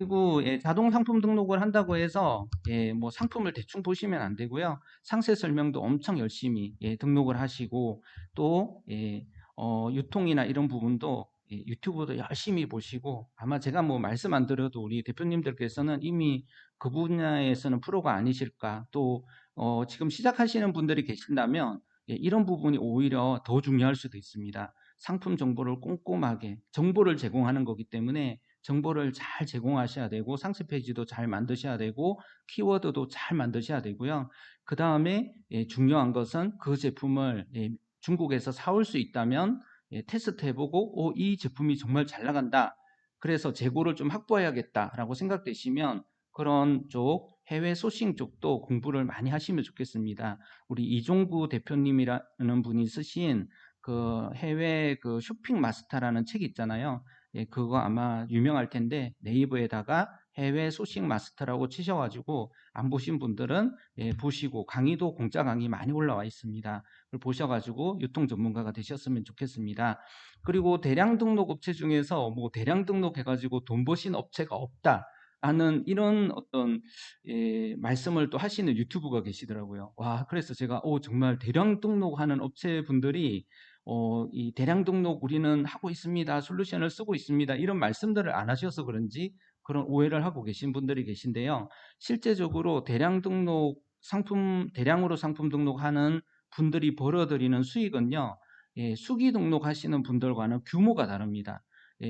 그리고 자동 상품 등록을 한다고 해서 뭐 상품을 대충 보시면 안 되고요. 상세 설명도 엄청 열심히 등록을 하시고 또 유통이나 이런 부분도 유튜브도 열심히 보시고 아마 제가 뭐 말씀 안 드려도 우리 대표님들께서는 이미 그 분야에서는 프로가 아니실까 또 지금 시작하시는 분들이 계신다면 이런 부분이 오히려 더 중요할 수도 있습니다. 상품 정보를 꼼꼼하게 정보를 제공하는 거기 때문에 정보를 잘 제공하셔야 되고 상세 페이지도 잘 만드셔야 되고 키워드도 잘 만드셔야 되고요. 그 다음에 중요한 것은 그 제품을 중국에서 사올 수 있다면 테스트 해보고 이 제품이 정말 잘 나간다. 그래서 재고를 좀 확보해야겠다라고 생각되시면 그런 쪽 해외 소싱 쪽도 공부를 많이 하시면 좋겠습니다. 우리 이종구 대표님이라는 분이 쓰신 그 해외 그 쇼핑 마스터라는 책이 있잖아요. 그거 아마 유명할 텐데 네이버에다가 해외 소싱 마스터라고 치셔가지고 안 보신 분들은 보시고 강의도 공짜 강의 많이 올라와 있습니다. 그걸 보셔가지고 유통 전문가가 되셨으면 좋겠습니다. 그리고 대량 등록 업체 중에서 뭐 대량 등록해가지고 돈 버신 업체가 없다. 하는 이런 어떤 말씀을 또 하시는 유튜브가 계시더라고요. 와, 그래서 제가 정말 대량 등록하는 업체분들이 이 대량 등록 우리는 하고 있습니다. 솔루션을 쓰고 있습니다. 이런 말씀들을 안 하셔서 그런지 그런 오해를 하고 계신 분들이 계신데요. 실제적으로 대량 등록 대량으로 상품 등록하는 분들이 벌어들이는 수익은요. 수기 등록하시는 분들과는 규모가 다릅니다.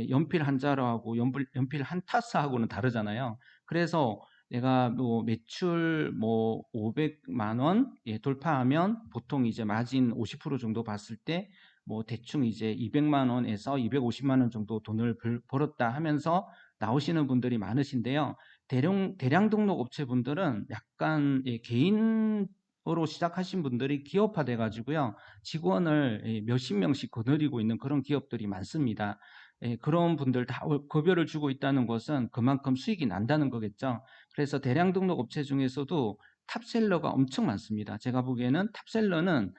연필 한 자루하고 연필 한 타스하고는 다르잖아요. 그래서 내가 뭐 매출 뭐 500만 원 돌파하면 보통 이제 마진 50% 정도 봤을 때 뭐 대충 이제 200만 원에서 250만 원 정도 돈을 벌었다 하면서 나오시는 분들이 많으신데요. 대량 등록 업체분들은 약간 개인으로 시작하신 분들이 기업화 돼 가지고요. 직원을 몇십 명씩 거느리고 있는 그런 기업들이 많습니다. 그런 분들 다 급여를 주고 있다는 것은 그만큼 수익이 난다는 거겠죠. 그래서 대량 등록 업체 중에서도 탑셀러가 엄청 많습니다. 제가 보기에는 탑셀러는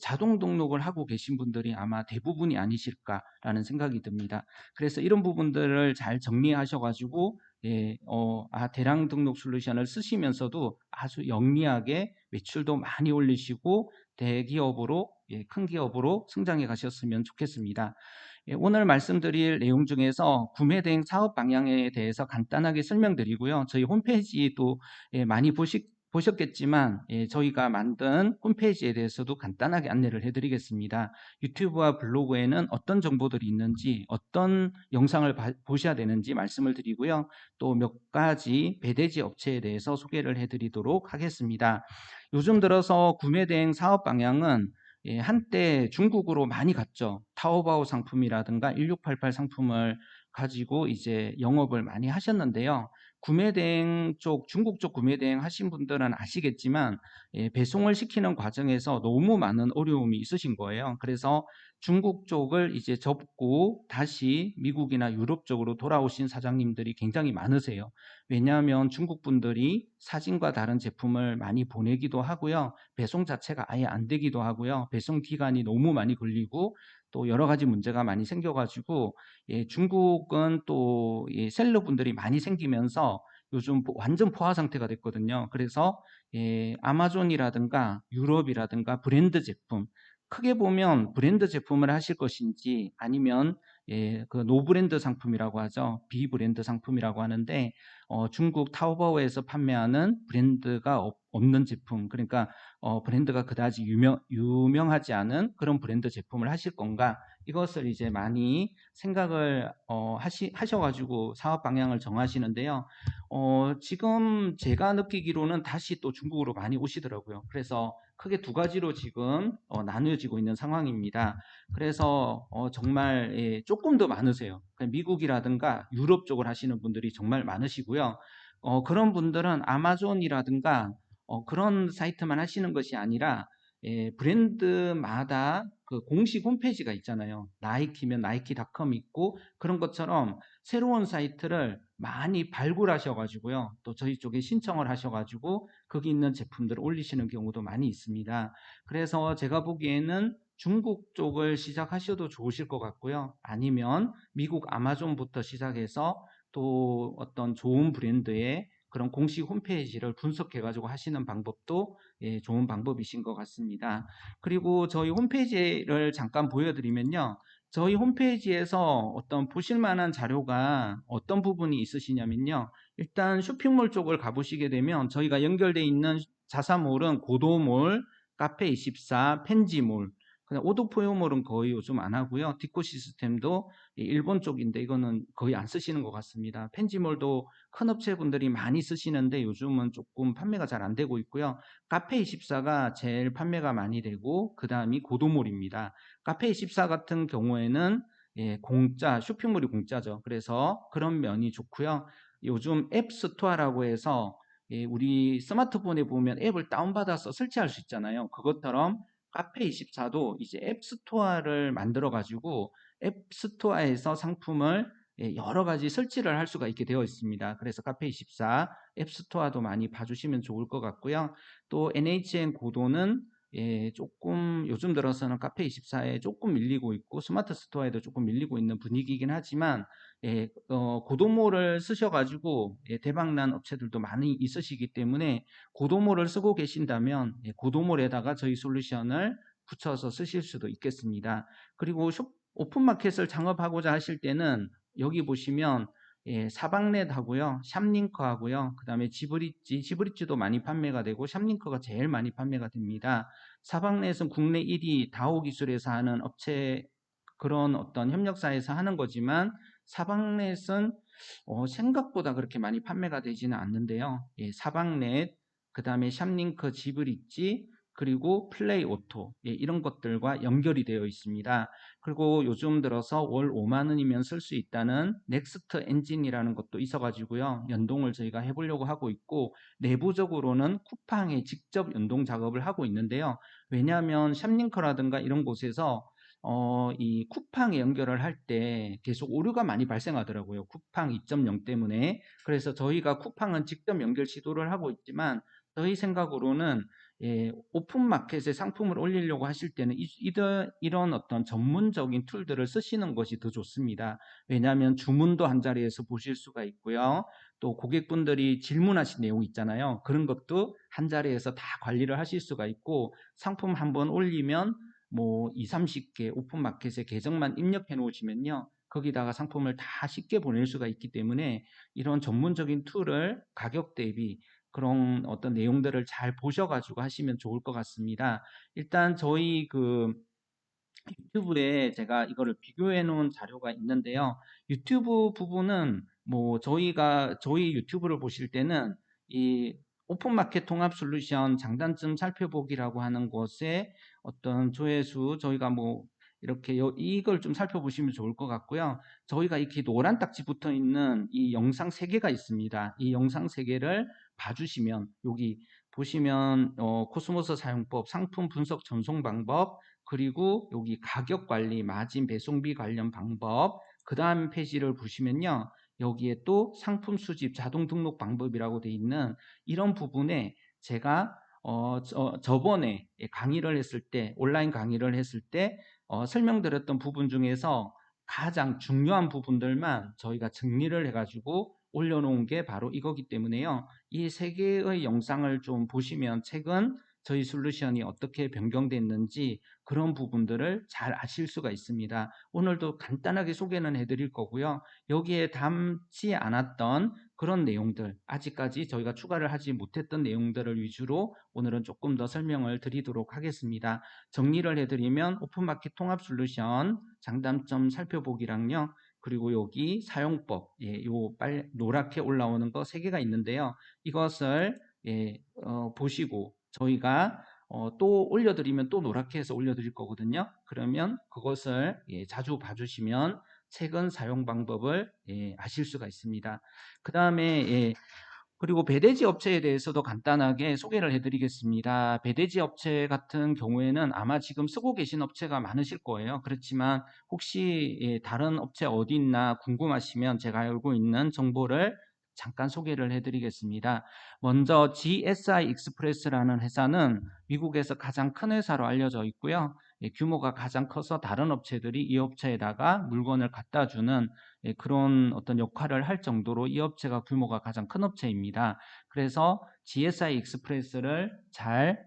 자동 등록을 하고 계신 분들이 아마 대부분이 아니실까라는 생각이 듭니다. 그래서 이런 부분들을 잘 정리하셔가지고 대량 등록 솔루션을 쓰시면서도 아주 영리하게 매출도 많이 올리시고 대기업으로 큰 기업으로 성장해 가셨으면 좋겠습니다. 오늘 말씀드릴 내용 중에서 구매 대행 사업 방향에 대해서 간단하게 설명드리고요. 저희 홈페이지도 많이 보셨겠지만 저희가 만든 홈페이지에 대해서도 간단하게 안내를 해드리겠습니다. 유튜브와 블로그에는 어떤 정보들이 있는지 어떤 영상을 보셔야 되는지 말씀을 드리고요. 또 몇 가지 배대지 업체에 대해서 소개를 해드리도록 하겠습니다. 요즘 들어서 구매 대행 사업 방향은 한때 중국으로 많이 갔죠. 타오바오 상품이라든가 1688 상품을 가지고 이제 영업을 많이 하셨는데요. 구매대행 쪽, 중국 쪽 구매대행 하신 분들은 아시겠지만 배송을 시키는 과정에서 너무 많은 어려움이 있으신 거예요. 그래서 중국 쪽을 이제 접고 다시 미국이나 유럽 쪽으로 돌아오신 사장님들이 굉장히 많으세요. 왜냐하면 중국 분들이 사진과 다른 제품을 많이 보내기도 하고요. 배송 자체가 아예 안 되기도 하고요. 배송 기간이 너무 많이 걸리고 또 여러 가지 문제가 많이 생겨가지고 중국은 또 셀러분들이 많이 생기면서 요즘 완전 포화 상태가 됐거든요. 그래서 아마존이라든가 유럽이라든가 브랜드 제품 크게 보면 브랜드 제품을 하실 것인지 아니면 그 노브랜드 상품이라고 하죠. 비브랜드 상품이라고 하는데 중국 타오바오에서 판매하는 브랜드가 없는 제품, 그러니까 브랜드가 그다지 유명하지 않은 그런 브랜드 제품을 하실 건가, 이것을 이제 많이 생각을 하셔가지고 사업 방향을 정하시는데요. 지금 제가 느끼기로는 다시 또 중국으로 많이 오시더라고요. 그래서 크게 두 가지로 지금 나누어지고 있는 상황입니다. 그래서 정말 조금 더 많으세요. 미국이라든가 유럽 쪽을 하시는 분들이 정말 많으시고요. 그런 분들은 아마존이라든가 그런 사이트만 하시는 것이 아니라 브랜드마다 그 공식 홈페이지가 있잖아요. 나이키면 나이키닷컴 있고 그런 것처럼 새로운 사이트를 많이 발굴하셔가지고요. 또 저희 쪽에 신청을 하셔가지고 거기 있는 제품들을 올리시는 경우도 많이 있습니다. 그래서 제가 보기에는 중국 쪽을 시작하셔도 좋으실 것 같고요. 아니면 미국 아마존부터 시작해서 또 어떤 좋은 브랜드의 그런 공식 홈페이지를 분석해 가지고 하시는 방법도 좋은 방법이신 것 같습니다. 그리고 저희 홈페이지를 잠깐 보여드리면요. 저희 홈페이지에서 어떤 보실 만한 자료가 어떤 부분이 있으시냐면요. 일단 쇼핑몰 쪽을 가보시게 되면 저희가 연결되어 있는 자사몰은 고도몰, 카페24, 펜지몰, 그냥 오도포용몰은 거의 요즘 안 하고요. 디코 시스템도 일본 쪽인데 이거는 거의 안 쓰시는 것 같습니다. 펜지몰도 큰 업체분들이 많이 쓰시는데 요즘은 조금 판매가 잘 안 되고 있고요. 카페24가 제일 판매가 많이 되고 그 다음이 고도몰입니다. 카페24 같은 경우에는 공짜, 쇼핑몰이 공짜죠. 그래서 그런 면이 좋고요. 요즘 앱 스토어라고 해서 우리 스마트폰에 보면 앱을 다운받아서 설치할 수 있잖아요. 그것처럼 카페24도 이제 앱 스토어를 만들어 가지고 앱 스토어에서 상품을 여러 가지 설치를 할 수가 있게 되어 있습니다. 그래서 카페24 앱 스토어도 많이 봐주시면 좋을 것 같고요. 또 NHN 고도는 조금 요즘 들어서는 카페24에 조금 밀리고 있고 스마트 스토어에도 조금 밀리고 있는 분위기이긴 하지만 고도모를 쓰셔가지고 대박난 업체들도 많이 있으시기 때문에 고도모를 쓰고 계신다면 고도몰에다가 저희 솔루션을 붙여서 쓰실 수도 있겠습니다. 그리고 오픈마켓을 창업하고자 하실 때는 여기 보시면 사방넷 하고요, 샵링크 하고요, 그 다음에 지브리찌도 많이 판매가 되고 샵링크가 제일 많이 판매가 됩니다. 사방넷은 국내 1위 다오 기술에서 하는 업체 그런 어떤 협력사에서 하는 거지만 사방넷은 생각보다 그렇게 많이 판매가 되지는 않는데요. 사방넷, 그 다음에 샵링크, 지브리찌, 그리고 플레이 오토 이런 것들과 연결이 되어 있습니다. 그리고 요즘 들어서 월 5만 원이면 쓸 수 있다는 넥스트 엔진이라는 것도 있어가지고요. 연동을 저희가 해보려고 하고 있고 내부적으로는 쿠팡에 직접 연동 작업을 하고 있는데요. 왜냐하면 샵링크라든가 이런 곳에서 이 쿠팡에 연결을 할 때 계속 오류가 많이 발생하더라고요. 쿠팡 2.0 때문에. 그래서 저희가 쿠팡은 직접 연결 시도를 하고 있지만 저희 생각으로는 오픈마켓에 상품을 올리려고 하실 때는 이런 어떤 전문적인 툴들을 쓰시는 것이 더 좋습니다. 왜냐하면 주문도 한 자리에서 보실 수가 있고요. 또 고객분들이 질문하신 내용 있잖아요. 그런 것도 한 자리에서 다 관리를 하실 수가 있고 상품 한번 올리면 뭐 2, 30개 오픈마켓에 계정만 입력해 놓으시면요. 거기다가 상품을 다 쉽게 보낼 수가 있기 때문에 이런 전문적인 툴을 가격 대비 그런 어떤 내용들을 잘 보셔가지고 하시면 좋을 것 같습니다. 일단 저희 그 유튜브에 제가 이거를 비교해 놓은 자료가 있는데요. 유튜브 부분은 뭐 저희 유튜브를 보실 때는 이 오픈마켓 통합 솔루션 장단점 살펴보기라고 하는 것에 어떤 조회수 저희가 뭐 이렇게 이걸 좀 살펴보시면 좋을 것 같고요. 저희가 이렇게 노란 딱지 붙어 있는 이 영상 3개가 있습니다. 이 영상 3개를 봐주시면 여기 보시면 코스모스 사용법, 상품 분석 전송 방법, 그리고 여기 가격 관리, 마진 배송비 관련 방법, 그 다음 페이지를 보시면요. 여기에 또 상품 수집 자동 등록 방법이라고 되어 있는 이런 부분에 제가 저번에 강의를 했을 때 온라인 강의를 했을 때 설명드렸던 부분 중에서 가장 중요한 부분들만 저희가 정리를 해가지고 올려놓은 게 바로 이거기 때문에요. 이 3개의 영상을 좀 보시면 최근 저희 솔루션이 어떻게 변경됐는지 그런 부분들을 잘 아실 수가 있습니다. 오늘도 간단하게 소개는 해드릴 거고요. 여기에 담지 않았던 그런 내용들, 아직까지 저희가 추가를 하지 못했던 내용들을 위주로 오늘은 조금 더 설명을 드리도록 하겠습니다. 정리를 해드리면 오픈마켓 통합 솔루션 장단점 살펴보기랑요. 그리고 여기 사용법, 요 노랗게 올라오는 거 3개가 있는데요. 이것을 보시고 저희가 또 올려드리면 또 노랗게 해서 올려드릴 거거든요. 그러면 그것을 자주 봐주시면 최근 사용 방법을 아실 수가 있습니다. 그 다음에 그리고 배대지 업체에 대해서도 간단하게 소개를 해드리겠습니다. 배대지 업체 같은 경우에는 아마 지금 쓰고 계신 업체가 많으실 거예요. 그렇지만 혹시 다른 업체 어디 있나 궁금하시면 제가 알고 있는 정보를 잠깐 소개를 해드리겠습니다. 먼저 GSI 익스프레스라는 회사는 미국에서 가장 큰 회사로 알려져 있고요. 규모가 가장 커서 다른 업체들이 이 업체에다가 물건을 갖다 주는 그런 어떤 역할을 할 정도로 이 업체가 규모가 가장 큰 업체입니다. 그래서 GSI 익스프레스를 잘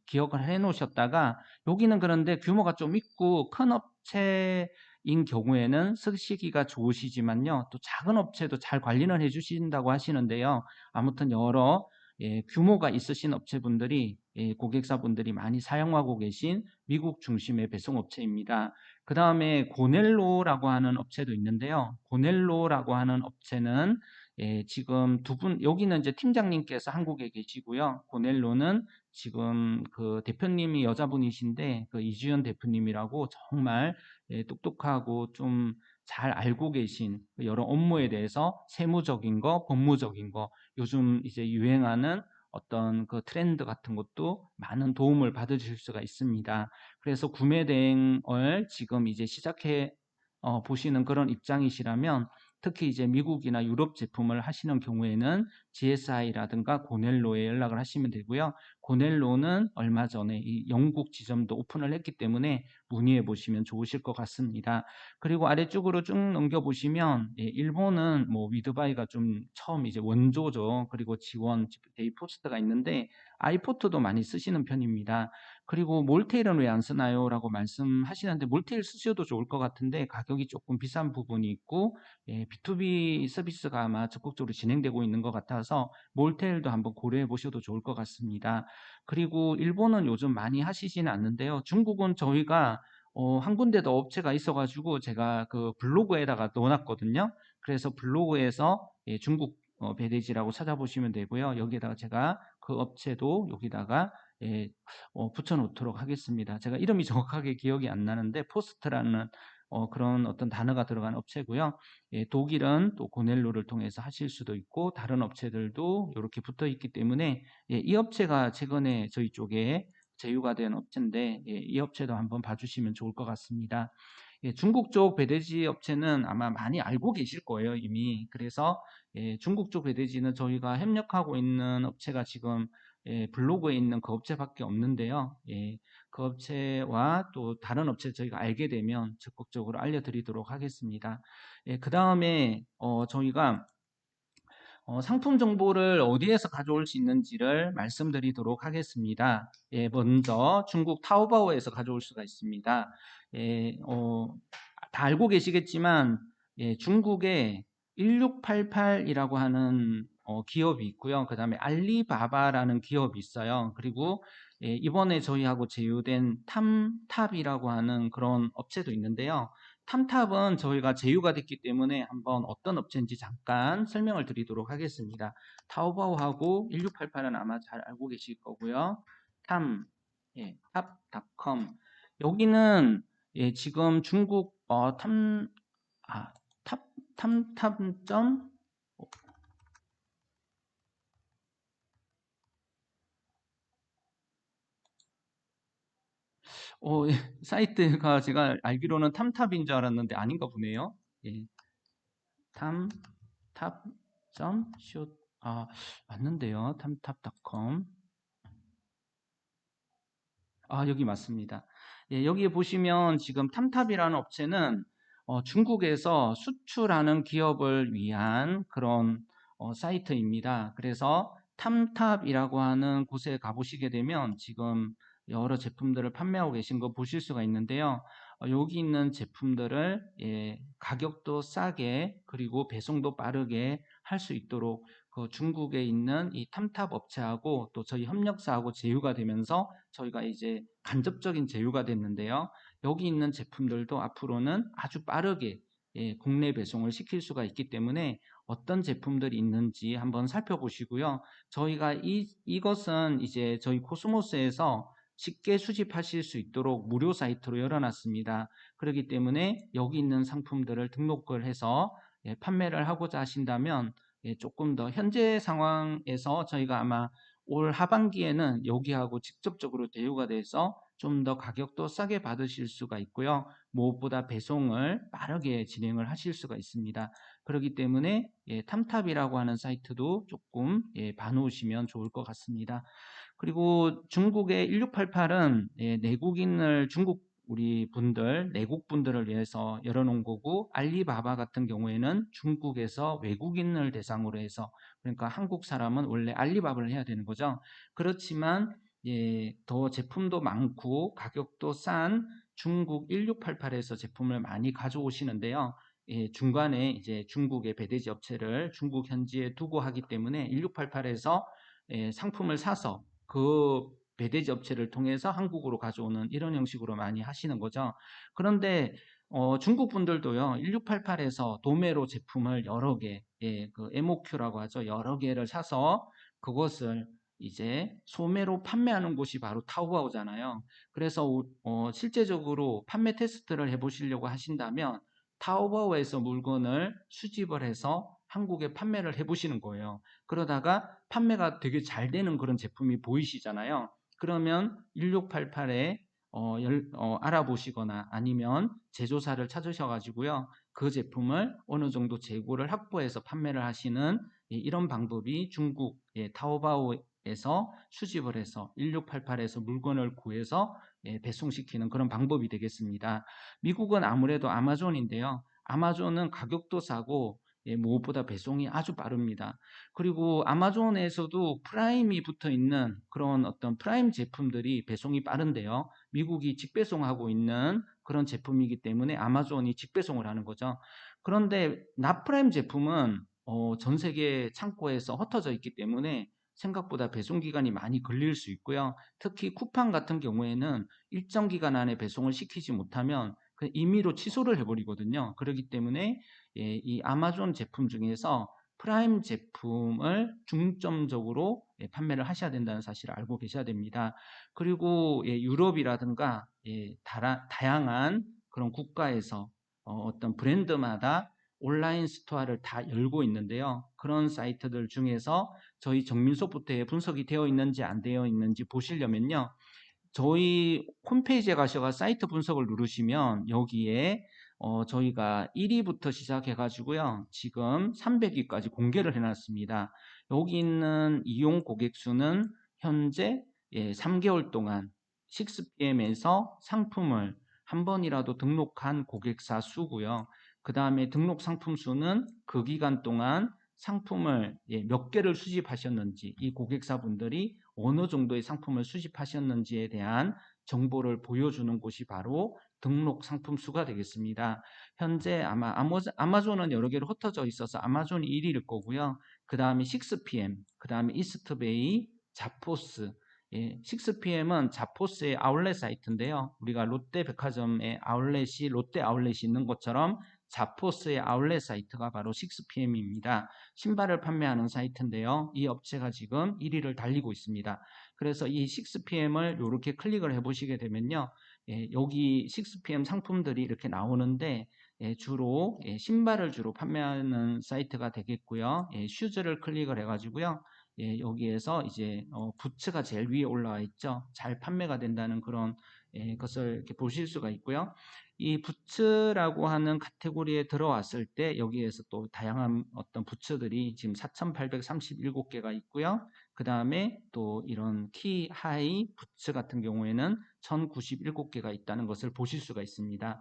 기억을 해 놓으셨다가 여기는 그런데 규모가 좀 있고 큰 업체인 경우에는 쓰시기가 좋으시지만요. 또 작은 업체도 잘 관리는 해주신다고 하시는데요. 아무튼 여러 규모가 있으신 업체분들이 고객사분들이 많이 사용하고 계신 미국 중심의 배송업체입니다. 그 다음에 고넬로라고 하는 업체도 있는데요. 고넬로라고 하는 업체는 지금 두 분, 여기는 이제 팀장님께서 한국에 계시고요. 고넬로는 지금 그 대표님이 여자분이신데 그 이주연 대표님이라고 정말 똑똑하고 좀 잘 알고 계신 여러 업무에 대해서 세무적인 거, 법무적인 거, 요즘 이제 유행하는 어떤 그 트렌드 같은 것도 많은 도움을 받으실 수가 있습니다. 그래서 구매 대행을 지금 이제 시작해 보시는 그런 입장이시라면 특히 이제 미국이나 유럽 제품을 하시는 경우에는 GSI라든가 고넬로에 연락을 하시면 되고요. 고넬로는 얼마 전에 이 영국 지점도 오픈을 했기 때문에 문의해 보시면 좋으실 것 같습니다. 그리고 아래쪽으로 쭉 넘겨 보시면 일본은 뭐 위드바이가 좀 처음 이제 원조죠. 그리고 지원 데이포스트가 있는데 아이포트도 많이 쓰시는 편입니다. 그리고 몰테일은 왜 안 쓰나요? 라고 말씀하시는데 몰테일 쓰셔도 좋을 것 같은데 가격이 조금 비싼 부분이 있고 B2B 서비스가 아마 적극적으로 진행되고 있는 것 같아서 몰테일도 한번 고려해 보셔도 좋을 것 같습니다. 그리고 일본은 요즘 많이 하시지는 않는데요. 중국은 저희가 한 군데도 업체가 있어가지고 제가 그 블로그에다가 넣어놨거든요. 그래서 블로그에서 중국 배대지라고 찾아보시면 되고요. 여기에다가 제가 그 업체도 여기다가 붙여놓도록 하겠습니다. 제가 이름이 정확하게 기억이 안 나는데 포스트라는 그런 어떤 단어가 들어간 업체고요. 독일은 또 고넬로를 통해서 하실 수도 있고 다른 업체들도 이렇게 붙어 있기 때문에 이 업체가 최근에 저희 쪽에 제휴가 된 업체인데 이 업체도 한번 봐주시면 좋을 것 같습니다. 중국 쪽 배대지 업체는 아마 많이 알고 계실 거예요, 이미. 그래서 중국 쪽 배대지는 저희가 협력하고 있는 업체가 지금 블로그에 있는 그 업체밖에 없는데요. 그 업체와 또 다른 업체 저희가 알게 되면 적극적으로 알려드리도록 하겠습니다. 그 다음에 저희가 상품 정보를 어디에서 가져올 수 있는지를 말씀드리도록 하겠습니다. 먼저 중국 타오바오에서 가져올 수가 있습니다. 다 알고 계시겠지만 중국에 1688이라고 하는 기업이 있고요. 그 다음에 알리바바라는 기업이 있어요. 그리고 이번에 저희하고 제휴된 탐탑이라고 하는 그런 업체도 있는데요. 탐탑은 저희가 제휴가 됐기 때문에 한번 어떤 업체인지 잠깐 설명을 드리도록 하겠습니다. 타오바오하고 1688은 아마 잘 알고 계실 거고요. 탑닷컴. 여기는 지금 중국 탐탑점 사이트가 제가 알기로는 탐탑인 줄 알았는데 아닌가 보네요. 탐탑.슛 맞는데요. 탐탑닷컴. 여기 맞습니다. 여기에 보시면 지금 탐탑이라는 업체는 중국에서 수출하는 기업을 위한 그런 사이트입니다. 그래서 탐탑이라고 하는 곳에 가보시게 되면 지금 여러 제품들을 판매하고 계신 거 보실 수가 있는데요. 여기 있는 제품들을 가격도 싸게 그리고 배송도 빠르게 할 수 있도록 그 중국에 있는 이 탐탑 업체하고 또 저희 협력사하고 제휴가 되면서 저희가 이제 간접적인 제휴가 됐는데요. 여기 있는 제품들도 앞으로는 아주 빠르게 국내 배송을 시킬 수가 있기 때문에 어떤 제품들이 있는지 한번 살펴보시고요. 저희가 이것은 이제 저희 코스모스에서 쉽게 수집하실 수 있도록 무료 사이트로 열어놨습니다. 그렇기 때문에 여기 있는 상품들을 등록을 해서 판매를 하고자 하신다면 조금 더 현재 상황에서 저희가 아마 올 하반기에는 여기하고 직접적으로 대우가 돼서 좀 더 가격도 싸게 받으실 수가 있고요. 무엇보다 배송을 빠르게 진행을 하실 수가 있습니다. 그렇기 때문에 탐탑이라고 하는 사이트도 조금 봐놓으시면 좋을 것 같습니다. 그리고 중국의 1688은 내국인을 중국 우리 분들, 내국 분들을 위해서 열어놓은 거고, 알리바바 같은 경우에는 중국에서 외국인을 대상으로 해서, 그러니까 한국 사람은 원래 알리바바를 해야 되는 거죠. 그렇지만 예, 더 제품도 많고 가격도 싼 중국 1688에서 제품을 많이 가져오시는데요. 예, 중간에 이제 중국의 배대지 업체를 중국 현지에 두고 하기 때문에 1688에서 예, 상품을 사서 그 배대지 업체를 통해서 한국으로 가져오는 이런 형식으로 많이 하시는 거죠. 그런데 중국 분들도요, 1688에서 도매로 제품을 여러 개, 예, 그 MOQ라고 하죠. 여러 개를 사서 그것을 이제 소매로 판매하는 곳이 바로 타오바오잖아요. 그래서 실제적으로 판매 테스트를 해보시려고 하신다면 타오바오에서 물건을 수집을 해서 한국에 판매를 해보시는 거예요. 그러다가 판매가 되게 잘 되는 그런 제품이 보이시잖아요. 그러면 1688에 알아보시거나 아니면 제조사를 찾으셔가지고요. 그 제품을 어느 정도 재고를 확보해서 판매를 하시는 이런 방법이 중국 타오바오에서 수집을 해서 1688에서 물건을 구해서 배송시키는 그런 방법이 되겠습니다. 미국은 아무래도 아마존인데요. 아마존은 가격도 싸고 무엇보다 배송이 아주 빠릅니다. 그리고 아마존에서도 프라임이 붙어 있는 그런 어떤 프라임 제품들이 배송이 빠른데요. 미국이 직배송하고 있는 그런 제품이기 때문에 아마존이 직배송을 하는 거죠. 그런데 납프라임 제품은 전 세계 창고에서 흩어져 있기 때문에 생각보다 배송 기간이 많이 걸릴 수 있고요. 특히 쿠팡 같은 경우에는 일정 기간 안에 배송을 시키지 못하면 임의로 취소를 해버리거든요. 그렇기 때문에 이 아마존 제품 중에서 프라임 제품을 중점적으로 판매를 하셔야 된다는 사실을 알고 계셔야 됩니다. 그리고 유럽이라든가 다양한 그런 국가에서 어떤 브랜드마다 온라인 스토어를 다 열고 있는데요. 그런 사이트들 중에서 저희 정민소프트에 분석이 되어 있는지 안 되어 있는지 보시려면요. 저희 홈페이지에 가셔서 사이트 분석을 누르시면 여기에 저희가 1위부터 시작해 가지고요. 지금 300위까지 공개를 해놨습니다. 여기 있는 이용 고객 수는 현재 3개월 동안 6PM에서 상품을 한 번이라도 등록한 고객사 수고요. 그 다음에 등록 상품 수는 그 기간 동안 상품을 몇 개를 수집하셨는지, 이 고객사분들이 어느 정도의 상품을 수집하셨는지에 대한 정보를 보여주는 곳이 바로 등록 상품 수가 되겠습니다. 현재 아마 아마존은 여러 개로 흩어져 있어서 아마존이 1위일 거고요. 그 다음에 6PM, 그 다음에 이스트베이, 자포스. 6PM은 자포스의 아울렛 사이트인데요. 우리가 롯데백화점에 아울렛이 롯데 아울렛이 있는 것처럼 자포스의 아울렛 사이트가 바로 6PM입니다. 신발을 판매하는 사이트인데요. 이 업체가 지금 1위를 달리고 있습니다. 그래서 이 6PM을 이렇게 클릭을 해보시게 되면요. 여기 6PM 상품들이 이렇게 나오는데 주로 신발을 주로 판매하는 사이트가 되겠고요. 슈즈를 클릭을 해가지고요. 여기에서 이제 부츠가 제일 위에 올라와 있죠. 잘 판매가 된다는 그런 것을 이렇게 보실 수가 있고요. 이 부츠라고 하는 카테고리에 들어왔을 때 여기에서 또 다양한 어떤 부츠들이 지금 4,837개가 있고요. 그 다음에 또 이런 키 하이 부츠 같은 경우에는 1,097개가 있다는 것을 보실 수가 있습니다.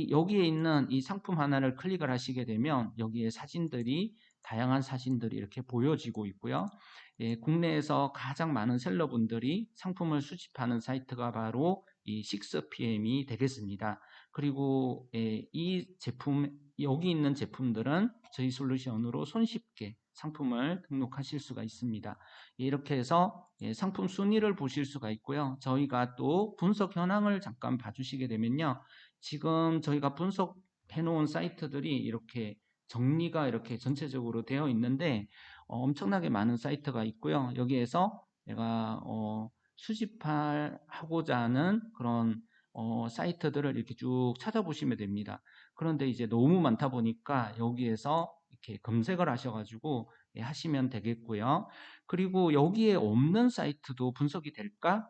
여기에 있는 이 상품 하나를 클릭을 하시게 되면 여기에 사진들이 다양한 사진들이 이렇게 보여지고 있고요. 국내에서 가장 많은 셀러분들이 상품을 수집하는 사이트가 바로 이 6PM이 되겠습니다. 그리고 이 제품, 여기 있는 제품들은 저희 솔루션으로 손쉽게 상품을 등록하실 수가 있습니다. 이렇게 해서 상품 순위를 보실 수가 있고요. 저희가 또 분석 현황을 잠깐 봐주시게 되면요. 지금 저희가 분석해 놓은 사이트들이 이렇게 정리가 이렇게 전체적으로 되어 있는데 엄청나게 많은 사이트가 있고요. 여기에서 내가 수집하고자 하는 그런 사이트들을 이렇게 쭉 찾아보시면 됩니다. 그런데 이제 너무 많다 보니까 여기에서 이렇게 검색을 하셔가지고 하시면 되겠고요. 그리고 여기에 없는 사이트도 분석이 될까?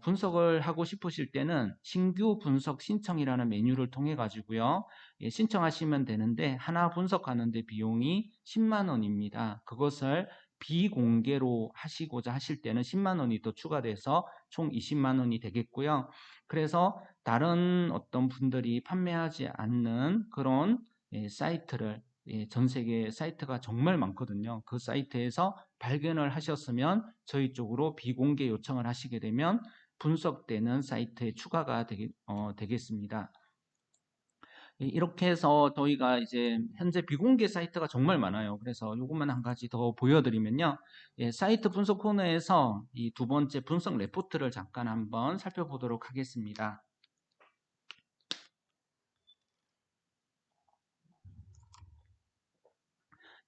분석을 하고 싶으실 때는 신규 분석 신청이라는 메뉴를 통해 가지고요. 신청하시면 되는데 하나 분석하는데 비용이 10만 원입니다. 그것을 비공개로 하시고자 하실 때는 10만 원이 더 추가돼서 총 20만 원이 되겠고요. 그래서 다른 어떤 분들이 판매하지 않는 그런 사이트를 전 세계 사이트가 정말 많거든요. 그 사이트에서 발견을 하셨으면 저희 쪽으로 비공개 요청을 하시게 되면 분석되는 사이트에 추가가 되겠습니다. 이렇게 해서 저희가 이제 현재 비공개 사이트가 정말 많아요. 그래서 이것만 한 가지 더 보여드리면요. 사이트 분석 코너에서 이 두 번째 분석 레포트를 잠깐 한번 살펴보도록 하겠습니다.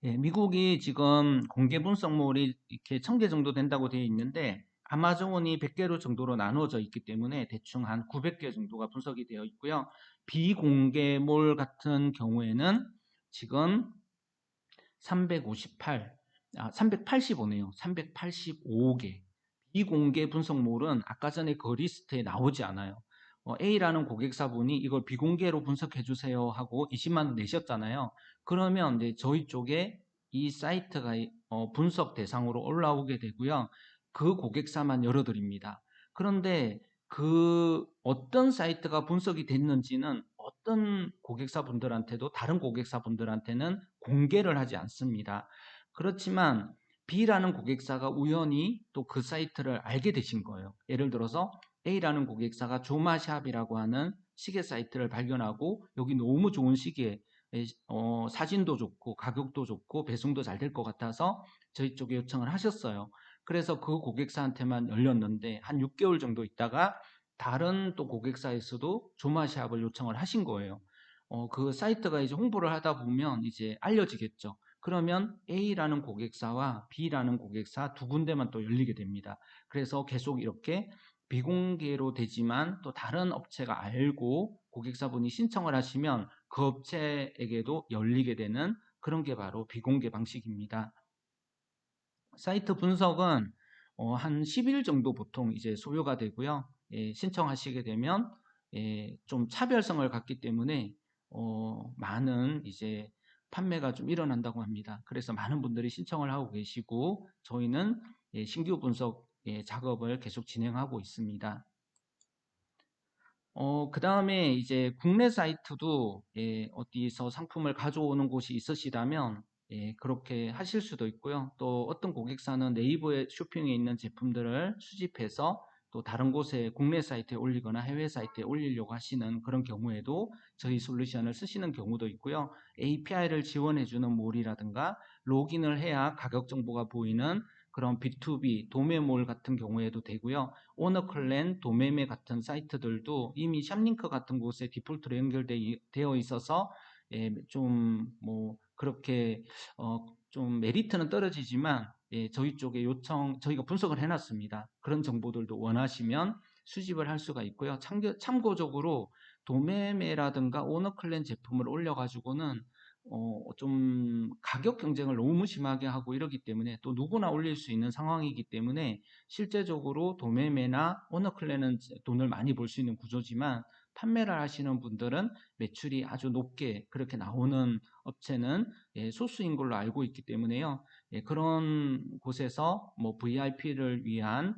미국이 지금 공개 분석물이 이렇게 1000개 정도 된다고 되어 있는데 아마존이 100개로 정도로 나누어져 있기 때문에 대충 한 900개 정도가 분석이 되어 있고요. 비공개몰 같은 경우에는 지금 385네요. 385개. 비공개 분석물은 아까 전에 그 리스트에 나오지 않아요. A라는 고객사분이 이걸 비공개로 분석해 주세요 하고 20만 원 내셨잖아요. 그러면 이제 저희 쪽에 이 사이트가 분석 대상으로 올라오게 되고요. 그 고객사만 열어드립니다. 그런데 그 어떤 사이트가 분석이 됐는지는 어떤 고객사분들한테도 다른 고객사분들한테는 공개를 하지 않습니다. 그렇지만 B라는 고객사가 우연히 또 그 사이트를 알게 되신 거예요. 예를 들어서 A라는 고객사가 조마샵이라고 하는 시계 사이트를 발견하고 여기 너무 좋은 시계 사진도 좋고 가격도 좋고 배송도 잘 될 것 같아서 저희 쪽에 요청을 하셨어요. 그래서 그 고객사한테만 열렸는데 한 6개월 정도 있다가 다른 또 고객사에서도 조마샵을 요청을 하신 거예요. 그 사이트가 이제 홍보를 하다 보면 이제 알려지겠죠. 그러면 A라는 고객사와 B라는 고객사 두 군데만 또 열리게 됩니다. 그래서 계속 이렇게 비공개로 되지만 또 다른 업체가 알고 고객사분이 신청을 하시면 그 업체에게도 열리게 되는 그런 게 바로 비공개 방식입니다. 사이트 분석은 한 10일 정도 보통 이제 소요가 되고요. 신청하시게 되면 좀 차별성을 갖기 때문에 많은 이제 판매가 좀 일어난다고 합니다. 그래서 많은 분들이 신청을 하고 계시고 저희는 신규 분석 작업을 계속 진행하고 있습니다. 그 다음에 이제 국내 사이트도 어디서 상품을 가져오는 곳이 있으시다면 그렇게 하실 수도 있고요. 또 어떤 고객사는 네이버에 쇼핑에 있는 제품들을 수집해서 또 다른 곳에 국내 사이트에 올리거나 해외 사이트에 올리려고 하시는 그런 경우에도 저희 솔루션을 쓰시는 경우도 있고요. API를 지원해주는 몰이라든가 로그인을 해야 가격 정보가 보이는 그런 B2B 도매몰 같은 경우에도 되고요. 오너클랜, 도매매 같은 사이트들도 이미 샵링크 같은 곳에 디폴트로 연결되어 있어서 좀 뭐 그렇게 좀 메리트는 떨어지지만 저희 쪽에 저희가 분석을 해놨습니다. 그런 정보들도 원하시면 수집을 할 수가 있고요. 참고적으로 도매매라든가 오너클랜 제품을 올려가지고는 좀 가격 경쟁을 너무 심하게 하고 이러기 때문에 또 누구나 올릴 수 있는 상황이기 때문에 실제적으로 도매매나 오너클랜은 돈을 많이 벌 수 있는 구조지만 판매를 하시는 분들은 매출이 아주 높게 그렇게 나오는 업체는 소수인 걸로 알고 있기 때문에요. 그런 곳에서 뭐 VIP를 위한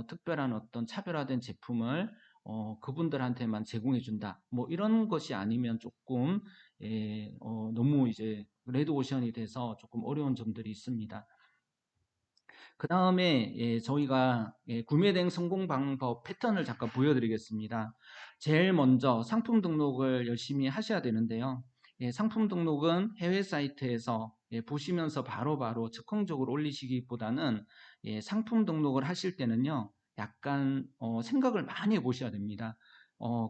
특별한 어떤 차별화된 제품을 그분들한테만 제공해 준다. 뭐 이런 것이 아니면 조금 너무 이제 레드오션이 돼서 조금 어려운 점들이 있습니다. 그 다음에 저희가 구매 대행 성공 방법 패턴을 잠깐 보여드리겠습니다. 제일 먼저 상품 등록을 열심히 하셔야 되는데요. 상품 등록은 해외 사이트에서 보시면서 바로바로 즉흥적으로 올리시기보다는 상품 등록을 하실 때는요. 약간 생각을 많이 해보셔야 됩니다.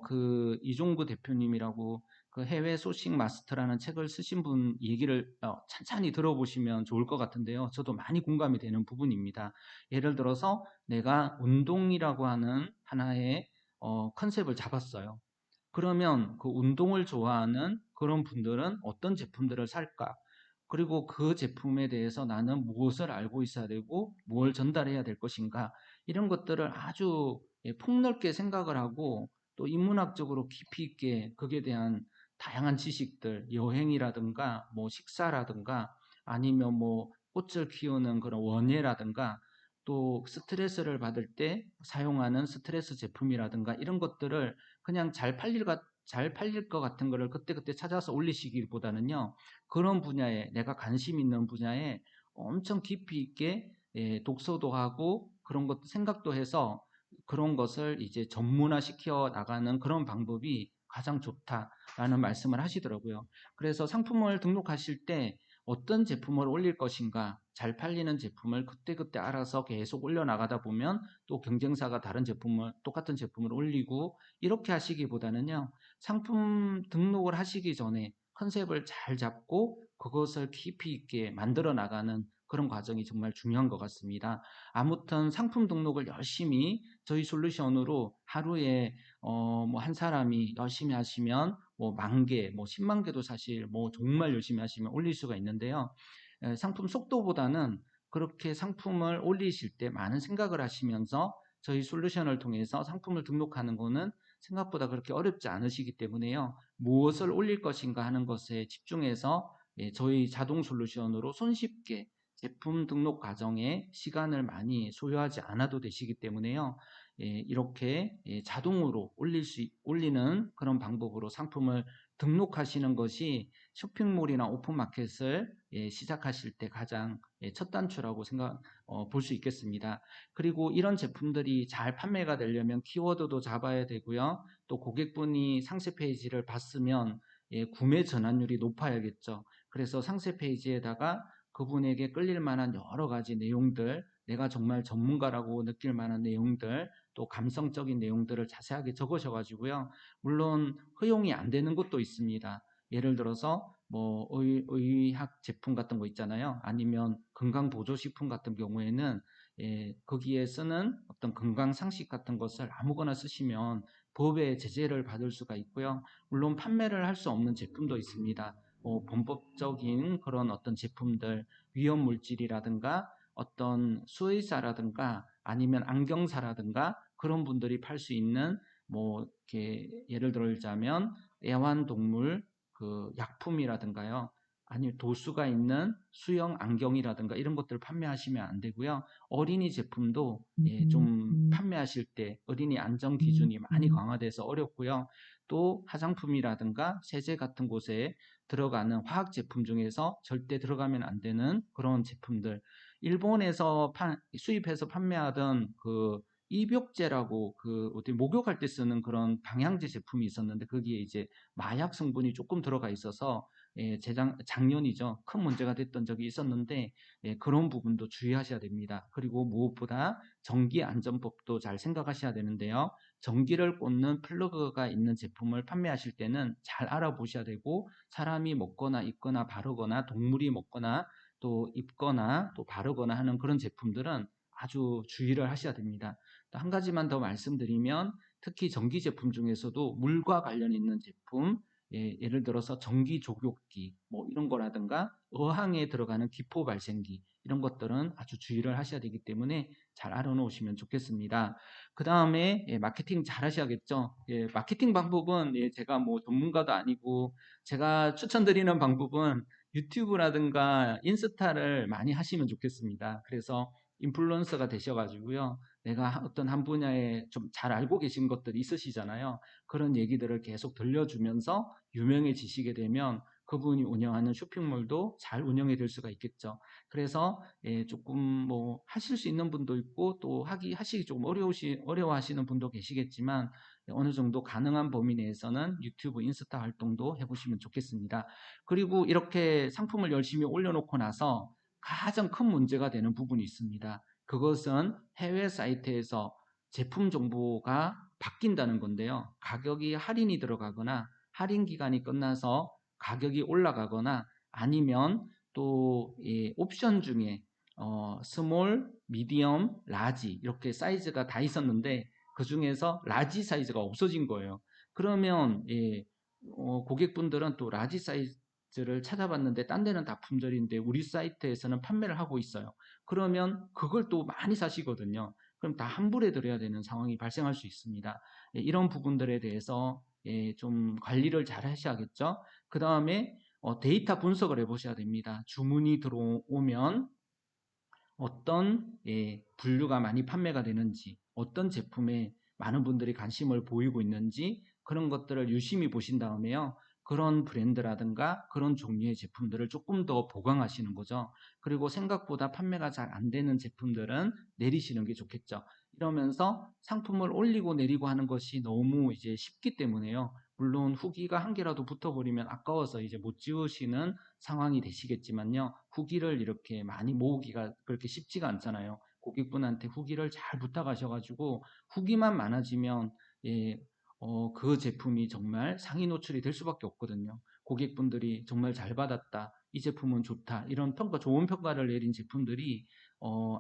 그 이종구 대표님이라고 그 해외 소싱 마스터라는 책을 쓰신 분 얘기를 찬찬히 들어보시면 좋을 것 같은데요. 저도 많이 공감이 되는 부분입니다. 예를 들어서 내가 운동이라고 하는 하나의 컨셉을 잡았어요. 그러면 그 운동을 좋아하는 그런 분들은 어떤 제품들을 살까? 그리고 그 제품에 대해서 나는 무엇을 알고 있어야 되고 뭘 전달해야 될 것인가? 이런 것들을 아주 폭넓게 생각을 하고 또 인문학적으로 깊이 있게 거기에 대한 다양한 지식들, 여행이라든가 뭐 식사라든가 아니면 뭐 꽃을 키우는 그런 원예라든가 또 스트레스를 받을 때 사용하는 스트레스 제품이라든가 이런 것들을 그냥 잘 팔릴 것 같은 거를 그때그때 찾아서 올리시기보다는요. 그런 분야에 내가 관심 있는 분야에 엄청 깊이 있게 독서도 하고 그런 것 생각도 해서 그런 것을 이제 전문화 시켜 나가는 그런 방법이 가장 좋다라는 말씀을 하시더라고요. 그래서 상품을 등록하실 때 어떤 제품을 올릴 것인가, 잘 팔리는 제품을 그때그때 알아서 계속 올려나가다 보면 또 경쟁사가 다른 제품을, 똑같은 제품을 올리고 이렇게 하시기보다는요, 상품 등록을 하시기 전에 컨셉을 잘 잡고 그것을 깊이 있게 만들어 나가는 그런 과정이 정말 중요한 것 같습니다. 아무튼 상품 등록을 열심히 저희 솔루션으로 하루에 뭐 한 사람이 열심히 하시면 뭐 10,000개, 뭐 10만 개도 사실 뭐 정말 열심히 하시면 올릴 수가 있는데요. 상품 속도보다는 그렇게 상품을 올리실 때 많은 생각을 하시면서 저희 솔루션을 통해서 상품을 등록하는 거는 생각보다 그렇게 어렵지 않으시기 때문에요. 무엇을 올릴 것인가 하는 것에 집중해서 저희 자동 솔루션으로 손쉽게 제품 등록 과정에 시간을 많이 소요하지 않아도 되시기 때문에요. 이렇게 자동으로 올리는 그런 방법으로 상품을 등록하시는 것이 쇼핑몰이나 오픈마켓을 시작하실 때 가장 첫 단추라고 볼 수 있겠습니다. 그리고 이런 제품들이 잘 판매가 되려면 키워드도 잡아야 되고요. 또 고객분이 상세 페이지를 봤으면 구매 전환율이 높아야겠죠. 그래서 상세 페이지에다가 그분에게 끌릴 만한 여러 가지 내용들, 내가 정말 전문가라고 느낄 만한 내용들, 또 감성적인 내용들을 자세하게 적으셔가지고요. 물론 허용이 안 되는 것도 있습니다. 예를 들어서 뭐 의학 제품 같은 거 있잖아요. 아니면 건강보조식품 같은 경우에는 거기에 쓰는 어떤 건강 상식 같은 것을 아무거나 쓰시면 법의 제재를 받을 수가 있고요. 물론 판매를 할 수 없는 제품도 있습니다. 범법적인 그런 어떤 제품들, 위험 물질이라든가 어떤 수의사라든가 아니면 안경사라든가 그런 분들이 팔 수 있는 뭐 이렇게 예를 들자면 애완동물 그 약품이라든가요. 아니면 도수가 있는 수영 안경이라든가 이런 것들을 판매하시면 안 되고요. 어린이 제품도 좀 판매하실 때 어린이 안전 기준이 많이 강화돼서 어렵고요. 또 화장품이라든가 세제 같은 곳에 들어가는 화학 제품 중에서 절대 들어가면 안 되는 그런 제품들. 일본에서 수입해서 판매하던 그 입욕제라고 그 어디 목욕할 때 쓰는 그런 방향제 제품이 있었는데 거기에 이제 마약 성분이 조금 들어가 있어서 작년이죠. 큰 문제가 됐던 적이 있었는데 그런 부분도 주의하셔야 됩니다. 그리고 무엇보다 전기 안전법도 잘 생각하셔야 되는데요. 전기를 꽂는 플러그가 있는 제품을 판매하실 때는 잘 알아보셔야 되고 사람이 먹거나 입거나 바르거나 동물이 먹거나 또 입거나 또 바르거나 하는 그런 제품들은 아주 주의를 하셔야 됩니다. 또 한 가지만 더 말씀드리면 특히 전기 제품 중에서도 물과 관련 있는 제품, 예를 들어서 전기 조교기 뭐 이런 거라든가 어항에 들어가는 기포 발생기 이런 것들은 아주 주의를 하셔야 되기 때문에 잘 알아놓으시면 좋겠습니다. 그 다음에 마케팅 잘 하셔야겠죠. 마케팅 방법은 제가 뭐 전문가도 아니고 제가 추천드리는 방법은 유튜브라든가 인스타를 많이 하시면 좋겠습니다. 그래서 인플루언서가 되셔가지고요. 내가 어떤 한 분야에 좀 잘 알고 계신 것들이 있으시잖아요. 그런 얘기들을 계속 들려주면서 유명해지시게 되면 그분이 운영하는 쇼핑몰도 잘 운영이 될 수가 있겠죠. 그래서 조금 뭐 하실 수 있는 분도 있고 또 하시기 조금 어려워하시는 분도 계시겠지만 어느 정도 가능한 범위 내에서는 유튜브, 인스타 활동도 해보시면 좋겠습니다. 그리고 이렇게 상품을 열심히 올려놓고 나서 가장 큰 문제가 되는 부분이 있습니다. 그것은 해외 사이트에서 제품 정보가 바뀐다는 건데요. 가격이 할인이 들어가거나 할인 기간이 끝나서 가격이 올라가거나 아니면 또 옵션 중에 스몰, 미디엄, 라지 이렇게 사이즈가 다 있었는데 그 중에서 라지 사이즈가 없어진 거예요. 그러면 고객분들은 또 라지 사이즈를 찾아봤는데 딴 데는 다 품절인데 우리 사이트에서는 판매를 하고 있어요. 그러면 그걸 또 많이 사시거든요. 그럼 다 환불해 드려야 되는 상황이 발생할 수 있습니다. 이런 부분들에 대해서 좀 관리를 잘 하셔야겠죠. 그 다음에 데이터 분석을 해보셔야 됩니다. 주문이 들어오면 어떤 분류가 많이 판매가 되는지, 어떤 제품에 많은 분들이 관심을 보이고 있는지 그런 것들을 유심히 보신 다음에요. 그런 브랜드라든가 그런 종류의 제품들을 조금 더 보강하시는 거죠. 그리고 생각보다 판매가 잘 안 되는 제품들은 내리시는 게 좋겠죠. 이러면서 상품을 올리고 내리고 하는 것이 너무 이제 쉽기 때문에요. 물론 후기가 한 개라도 붙어버리면 아까워서 이제 못 지우시는 상황이 되시겠지만요. 후기를 이렇게 많이 모으기가 그렇게 쉽지가 않잖아요. 고객분한테 후기를 잘 부탁하셔가지고 후기만 많아지면 예, 그 제품이 정말 상위 노출이 될 수밖에 없거든요. 고객분들이 정말 잘 받았다, 이 제품은 좋다, 이런 평가, 좋은 평가를 내린 제품들이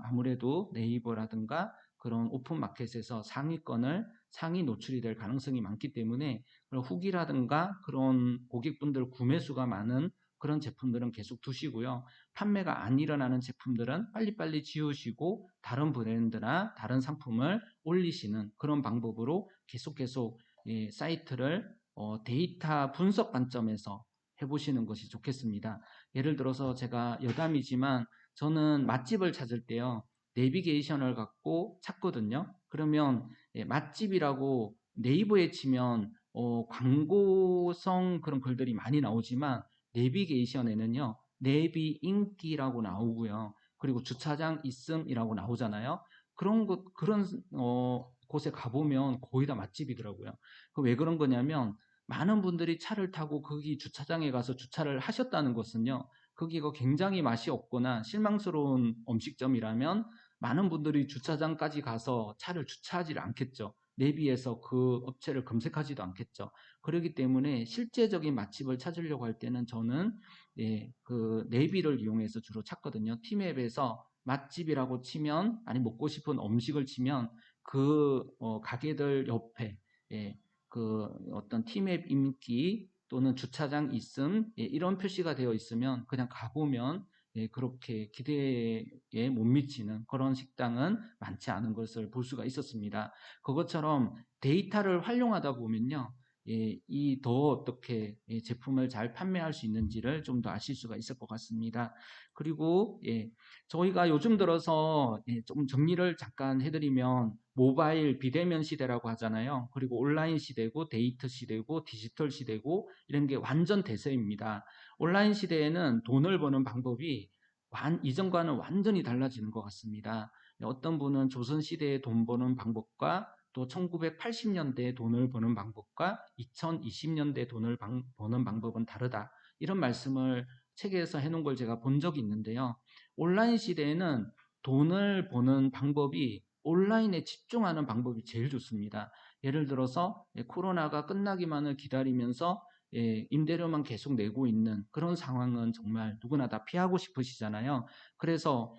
아무래도 네이버라든가 그런 오픈 마켓에서 상위 노출이 될 가능성이 많기 때문에 그런 후기라든가 그런 고객분들 구매 수가 많은 그런 제품들은 계속 두시고요. 판매가 안 일어나는 제품들은 빨리빨리 지우시고 다른 브랜드나 다른 상품을 올리시는 그런 방법으로 계속 사이트를 데이터 분석 관점에서 해보시는 것이 좋겠습니다. 예를 들어서 제가 여담이지만 저는 맛집을 찾을 때요. 내비게이션을 갖고 찾거든요. 그러면 맛집이라고 네이버에 치면 광고성 그런 글들이 많이 나오지만 내비게이션에는요, 내비 인기라고 나오고요. 그리고 주차장 있음이라고 나오잖아요. 그런 곳에 가보면 거의 다 맛집이더라고요. 왜 그런 거냐면 많은 분들이 차를 타고 거기 주차장에 가서 주차를 하셨다는 것은요, 거기가 굉장히 맛이 없거나 실망스러운 음식점이라면 많은 분들이 주차장까지 가서 차를 주차하지 않겠죠. 내비에서 그 업체를 검색하지도 않겠죠. 그렇기 때문에 실제적인 맛집을 찾으려고 할 때는 저는 그 내비를 이용해서 주로 찾거든요. 티맵에서 맛집이라고 치면 아니 먹고 싶은 음식을 치면 그 가게들 옆에 그 어떤 티맵 인기 또는 주차장 있음 이런 표시가 되어 있으면 그냥 가보면 그렇게 기대에 못 미치는 그런 식당은 많지 않은 것을 볼 수가 있었습니다. 그것처럼 데이터를 활용하다 보면요. 이 더 어떻게 제품을 잘 판매할 수 있는지를 좀 더 아실 수가 있을 것 같습니다. 그리고 저희가 요즘 들어서 좀 정리를 잠깐 해드리면 모바일 비대면 시대라고 하잖아요. 그리고 온라인 시대고 데이터 시대고 디지털 시대고 이런 게 완전 대세입니다. 온라인 시대에는 돈을 버는 방법이 이전과는 완전히 달라지는 것 같습니다. 어떤 분은 조선시대에 돈 버는 방법과 또 1980년대에 돈을 버는 방법과 2020년대 돈을 버는 방법은 다르다. 이런 말씀을 책에서 해놓은 걸 제가 본 적이 있는데요. 온라인 시대에는 돈을 버는 방법이 온라인에 집중하는 방법이 제일 좋습니다. 예를 들어서 코로나가 끝나기만을 기다리면서 임대료만 계속 내고 있는 그런 상황은 정말 누구나 다 피하고 싶으시잖아요. 그래서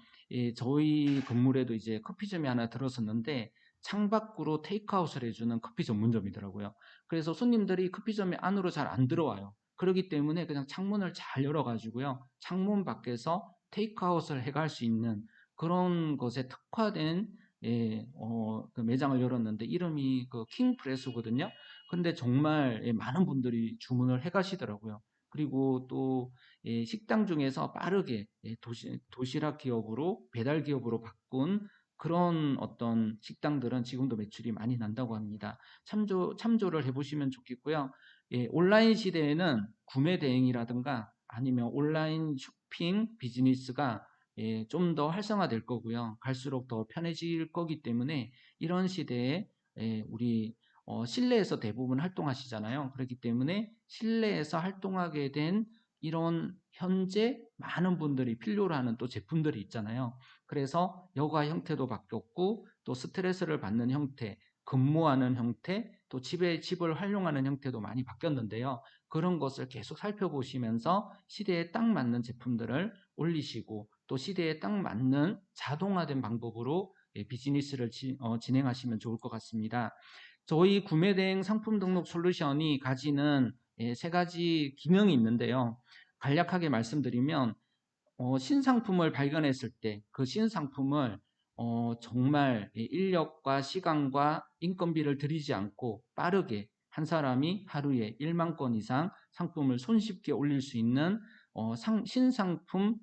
저희 건물에도 이제 커피점이 하나 들어섰는데 창밖으로 테이크아웃을 해주는 커피 전문점이더라고요. 그래서 손님들이 커피점에 안으로 잘 안 들어와요. 그렇기 때문에 그냥 창문을 잘 열어가지고요. 창문 밖에서 테이크아웃을 해갈 수 있는 그런 것에 특화된 그 매장을 열었는데 이름이 그 킹프레스거든요. 근데 정말 많은 분들이 주문을 해 가시더라고요. 그리고 또 식당 중에서 빠르게 도시락 기업으로 배달 기업으로 바꾼 그런 어떤 식당들은 지금도 매출이 많이 난다고 합니다. 참조를 해보시면 좋겠고요. 온라인 시대에는 구매 대행이라든가 아니면 온라인 쇼핑 비즈니스가 좀 더 활성화될 거고요. 갈수록 더 편해질 거기 때문에 이런 시대에 우리 실내에서 대부분 활동하시잖아요. 그렇기 때문에 실내에서 활동하게 된 이런 현재 많은 분들이 필요로 하는 또 제품들이 있잖아요. 그래서 여가 형태도 바뀌었고 또 스트레스를 받는 형태, 근무하는 형태, 또 집을 활용하는 형태도 많이 바뀌었는데요. 그런 것을 계속 살펴보시면서 시대에 딱 맞는 제품들을 올리시고 또 시대에 딱 맞는 자동화된 방법으로 비즈니스를 진행하시면 좋을 것 같습니다. 저희 구매대행 상품 등록 솔루션이 가지는 세 가지 기능이 있는데요. 간략하게 말씀드리면 신상품을 발견했을 때 그 신상품을 정말 인력과 시간과 인건비를 들이지 않고 빠르게 한 사람이 하루에 1만 건 이상 상품을 손쉽게 올릴 수 있는 신상품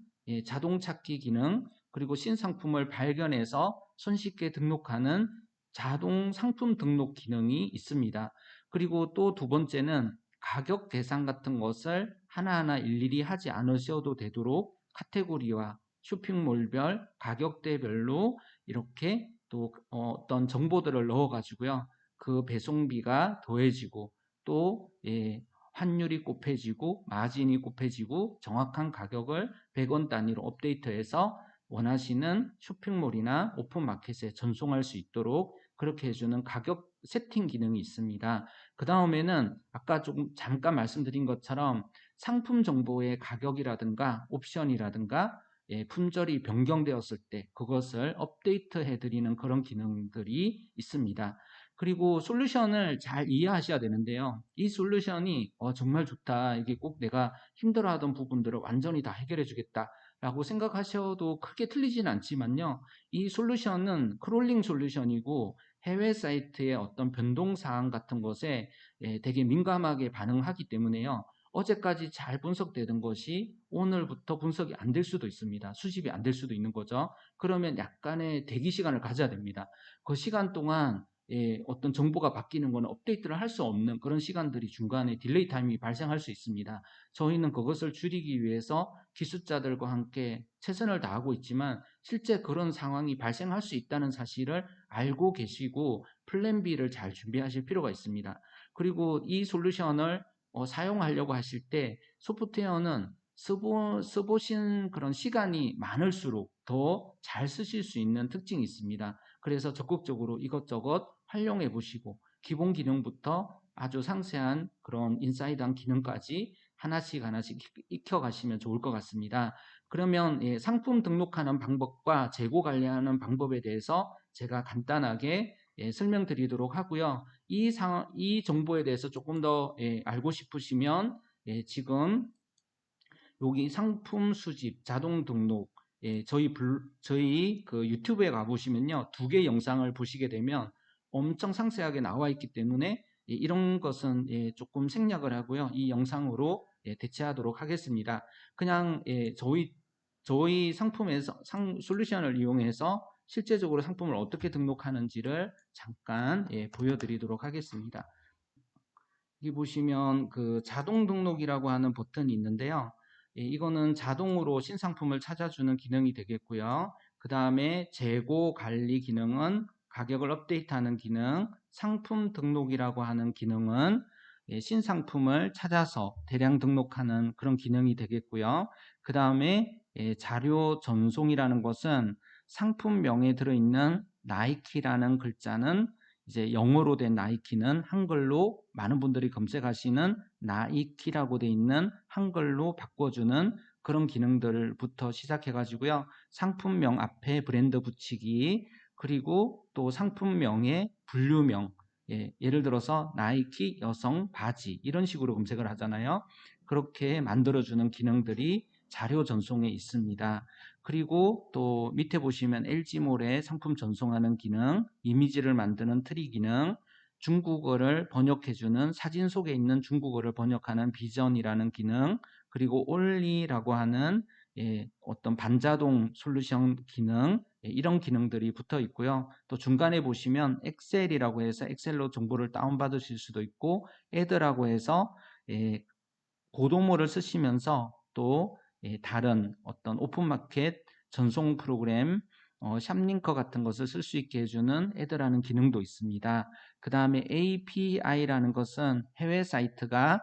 자동 찾기 기능 그리고 신상품을 발견해서 손쉽게 등록하는 자동 상품 등록 기능이 있습니다. 그리고 또 두 번째는 가격 계산 같은 것을 하나하나 일일이 하지 않으셔도 되도록 카테고리와 쇼핑몰별, 가격대별로 이렇게 또 어떤 정보들을 넣어 가지고요. 그 배송비가 더해지고 또 환율이 곱해지고 마진이 곱해지고 정확한 가격을 100원 단위로 업데이트해서 원하시는 쇼핑몰이나 오픈마켓에 전송할 수 있도록 그렇게 해주는 가격 세팅 기능이 있습니다. 그 다음에는 아까 조금 잠깐 말씀드린 것처럼 상품 정보의 가격이라든가 옵션이라든가 품절이 변경되었을 때 그것을 업데이트 해드리는 그런 기능들이 있습니다. 그리고 솔루션을 잘 이해하셔야 되는데요. 이 솔루션이 정말 좋다. 이게 꼭 내가 힘들어하던 부분들을 완전히 다 해결해 주겠다. 라고 생각하셔도 크게 틀리진 않지만요. 이 솔루션은 크롤링 솔루션이고 해외 사이트의 어떤 변동사항 같은 것에 되게 민감하게 반응하기 때문에요. 어제까지 잘 분석되던 것이 오늘부터 분석이 안 될 수도 있습니다. 수집이 안 될 수도 있는 거죠. 그러면 약간의 대기 시간을 가져야 됩니다. 그 시간 동안 어떤 정보가 바뀌는 거는 업데이트를 할 수 없는 그런 시간들이 중간에 딜레이 타임이 발생할 수 있습니다. 저희는 그것을 줄이기 위해서 기술자들과 함께 최선을 다하고 있지만 실제 그런 상황이 발생할 수 있다는 사실을 알고 계시고 플랜 B를 잘 준비하실 필요가 있습니다. 그리고 이 솔루션을 사용하려고 하실 때 소프트웨어는 써보신 그런 시간이 많을수록 더 잘 쓰실 수 있는 특징이 있습니다. 그래서 적극적으로 이것저것 활용해 보시고 기본 기능부터 아주 상세한 그런 인사이드한 기능까지 하나씩 익혀가시면 좋을 것 같습니다. 그러면 상품 등록하는 방법과 재고 관리하는 방법에 대해서 제가 간단하게 설명드리도록 하고요. 이 정보에 대해서 조금 더 알고 싶으시면 지금 여기 상품 수집, 자동 등록, 저희 그 유튜브에 가보시면요. 2개 영상을 보시게 되면 엄청 상세하게 나와 있기 때문에 이런 것은 조금 생략을 하고요. 이 영상으로 대체하도록 하겠습니다. 그냥 저희 상품에서 솔루션을 이용해서 실제적으로 상품을 어떻게 등록하는지를 잠깐 보여드리도록 하겠습니다. 여기 보시면 그 자동 등록이라고 하는 버튼이 있는데요. 이거는 자동으로 신상품을 찾아주는 기능이 되겠고요. 그 다음에 재고 관리 기능은 가격을 업데이트하는 기능, 상품 등록이라고 하는 기능은 신상품을 찾아서 대량 등록하는 그런 기능이 되겠고요. 그 다음에 자료 전송이라는 것은 상품명에 들어있는 나이키라는 글자는 이제 영어로 된 나이키는 한글로 많은 분들이 검색하시는 나이키라고 돼 있는 한글로 바꿔주는 그런 기능들부터 시작해 가지고요. 상품명 앞에 브랜드 붙이기 그리고 또 상품명의 분류명 예를 들어서 나이키 여성 바지 이런 식으로 검색을 하잖아요. 그렇게 만들어주는 기능들이 자료 전송에 있습니다. 그리고 또 밑에 보시면 LG몰의 상품 전송하는 기능, 이미지를 만드는 트리 기능, 중국어를 번역해주는 사진 속에 있는 중국어를 번역하는 비전이라는 기능, 그리고 올리라고 하는 어떤 반자동 솔루션 기능, 이런 기능들이 붙어 있고요. 또 중간에 보시면 엑셀이라고 해서 엑셀로 정보를 다운받으실 수도 있고, 애드라고 해서 고도모를 쓰시면서 또 다른 어떤 오픈마켓 전송 프로그램 샵링커 같은 것을 쓸 수 있게 해주는 애드라는 기능도 있습니다. 그 다음에 API라는 것은 해외 사이트가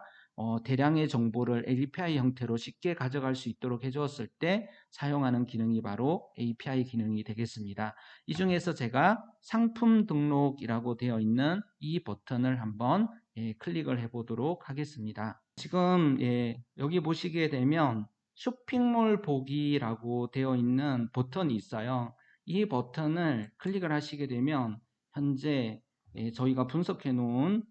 대량의 정보를 API 형태로 쉽게 가져갈 수 있도록 해주었을 때 사용하는 기능이 바로 API 기능이 되겠습니다. 이 중에서 제가 상품 등록이라고 되어 있는 이 버튼을 한번 클릭을 해 보도록 하겠습니다. 지금 여기 보시게 되면 쇼핑몰 보기라고 되어 있는 버튼이 있어요. 이 버튼을 클릭을 하시게 되면 현재 저희가 분석해 놓은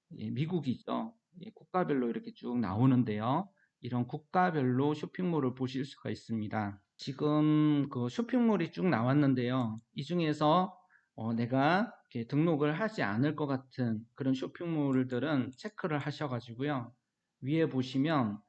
미국이죠. 국가별로 이렇게 쭉 나오는데요. 이런 국가별로 쇼핑몰을 보실 수가 있습니다. 지금 그 쇼핑몰이 쭉 나왔는데요. 이 중에서 내가 이렇게 등록을 하지 않을 것 같은 그런 쇼핑몰들은 체크를 하셔가지고요. 위에 보시면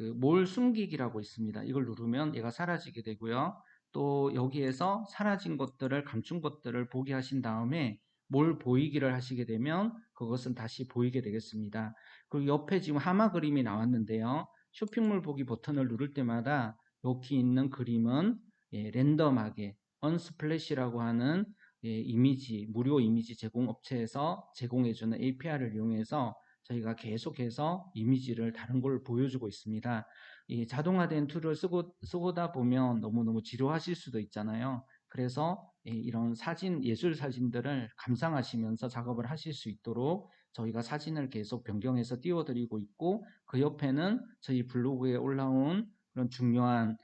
그 몰 숨기기라고 있습니다. 이걸 누르면 얘가 사라지게 되고요. 또 여기에서 사라진 것들을 감춘 것들을 보게 하신 다음에 몰 보이기를 하시게 되면 그것은 다시 보이게 되겠습니다. 그리고 옆에 지금 하마 그림이 나왔는데요. 쇼핑몰 보기 버튼을 누를 때마다 여기 있는 그림은 랜덤하게 언스플래시라고 하는 이미지, 무료 이미지 제공 업체에서 제공해주는 API를 이용해서 저희가 계속해서 이미지를 다른 걸 보여주고 있습니다. 이 자동화된 툴을 쓰다 보면 너무너무 지루하실 수도 있잖아요. 그래서 이런 사진, 예술 사진들을 감상하시면서 작업을 하실 수 있도록 저희가 사진을 계속 변경해서 띄워드리고 있고, 그 옆에는 저희 블로그에 올라온 그런 중요한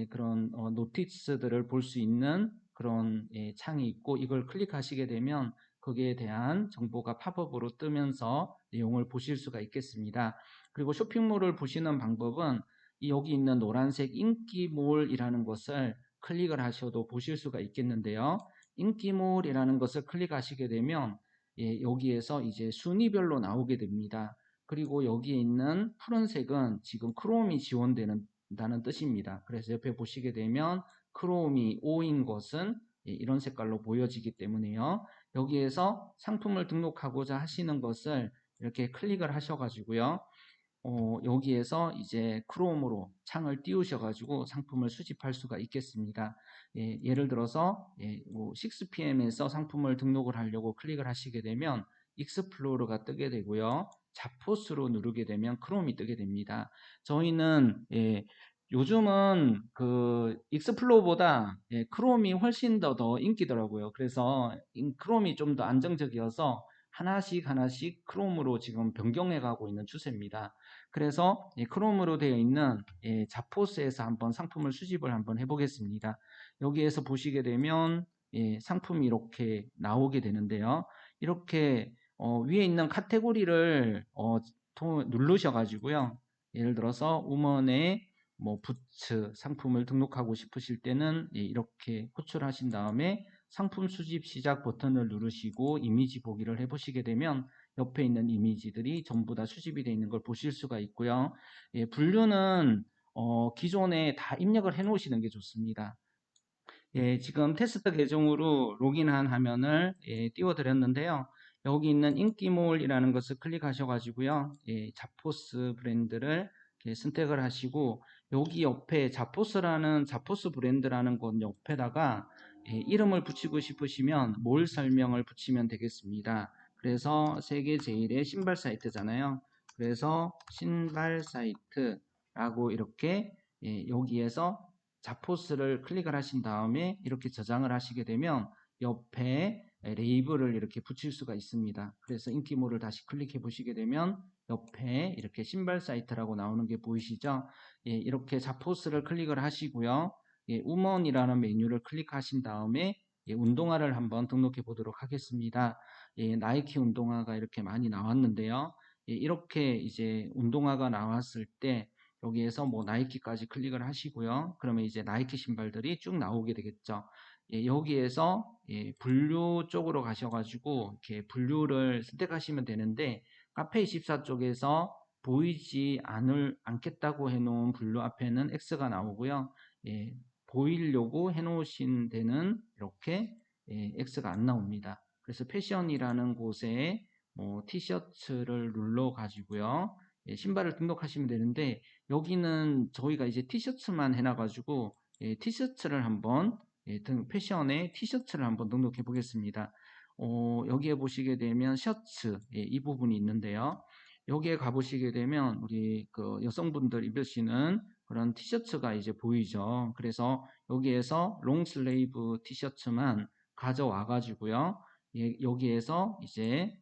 그런 노티스들을 볼 수 있는 그런 창이 있고, 이걸 클릭하시게 되면 거기에 대한 정보가 팝업으로 뜨면서 내용을 보실 수가 있겠습니다. 그리고 쇼핑몰을 보시는 방법은 여기 있는 노란색 인기몰이라는 것을 클릭을 하셔도 보실 수가 있겠는데요. 인기몰이라는 것을 클릭하시게 되면 여기에서 이제 순위별로 나오게 됩니다. 그리고 여기에 있는 푸른색은 지금 크롬이 지원된다는 뜻입니다. 그래서 옆에 보시게 되면 크롬이 5인 것은 이런 색깔로 보여지기 때문에요. 여기에서 상품을 등록하고자 하시는 것을 이렇게 클릭을 하셔가지고요. 여기에서 이제 크롬으로 창을 띄우셔가지고 상품을 수집할 수가 있겠습니다. 예를 들어서 6pm에서 상품을 등록을 하려고 클릭을 하시게 되면 익스플로러가 뜨게 되고요. 자포스로 누르게 되면 크롬이 뜨게 됩니다. 저희는 요즘은 그 익스플로러보다 크롬이 훨씬 더 인기더라고요. 그래서 크롬이 좀 더 안정적이어서 하나씩 크롬으로 지금 변경해 가고 있는 추세입니다. 그래서 크롬으로 되어 있는 자포스에서 한번 상품을 수집을 한번 해보겠습니다. 여기에서 보시게 되면 상품이 이렇게 나오게 되는데요. 이렇게 위에 있는 카테고리를 누르셔가지고요. 예를 들어서 우먼의 뭐 부츠 상품을 등록하고 싶으실 때는 이렇게 호출하신 다음에 상품 수집 시작 버튼을 누르시고 이미지 보기를 해보시게 되면 옆에 있는 이미지들이 전부 다 수집이 되어 있는 걸 보실 수가 있고요. 분류는 기존에 다 입력을 해 놓으시는 게 좋습니다. 지금 테스트 계정으로 로그인한 화면을 띄워드렸는데요. 여기 있는 인기몰이라는 것을 클릭하셔가지고요. 자포스 브랜드를 선택을 하시고 여기 옆에 자포스 브랜드라는 곳 옆에다가 이름을 붙이고 싶으시면 몰 설명을 붙이면 되겠습니다. 그래서 세계 제일의 신발 사이트잖아요. 그래서 신발 사이트라고 이렇게 여기에서 자포스를 클릭을 하신 다음에 이렇게 저장을 하시게 되면 옆에 레이블을 이렇게 붙일 수가 있습니다. 그래서 인기몰을 다시 클릭해 보시게 되면 옆에 이렇게 신발 사이트라고 나오는 게 보이시죠? 이렇게 자포스를 클릭을 하시고요. 우먼이라는 메뉴를 클릭하신 다음에 운동화를 한번 등록해 보도록 하겠습니다. 나이키 운동화가 이렇게 많이 나왔는데요. 이렇게 이제 운동화가 나왔을 때 여기에서 뭐 나이키까지 클릭을 하시고요. 그러면 이제 나이키 신발들이 쭉 나오게 되겠죠. 여기에서 분류 쪽으로 가셔가지고 이렇게 분류를 선택하시면 되는데 카페24 쪽에서 보이지 않겠다고 해놓은 분류 앞에는 X가 나오고요. 보이려고 해놓으신 데는 이렇게 X가 안 나옵니다. 그래서 패션이라는 곳에 뭐 티셔츠를 눌러 가지고요. 신발을 등록하시면 되는데 여기는 저희가 이제 티셔츠만 해놔가지고 티셔츠를 한번 패션에 티셔츠를 한번 등록해 보겠습니다. 여기에 보시게 되면 셔츠 이 부분이 있는데요. 여기에 가보시게 되면 우리 그 여성분들 입으시는 그런 티셔츠가 이제 보이죠. 그래서 여기에서 롱슬레이브 티셔츠만 가져와 가지고요. 여기에서 이제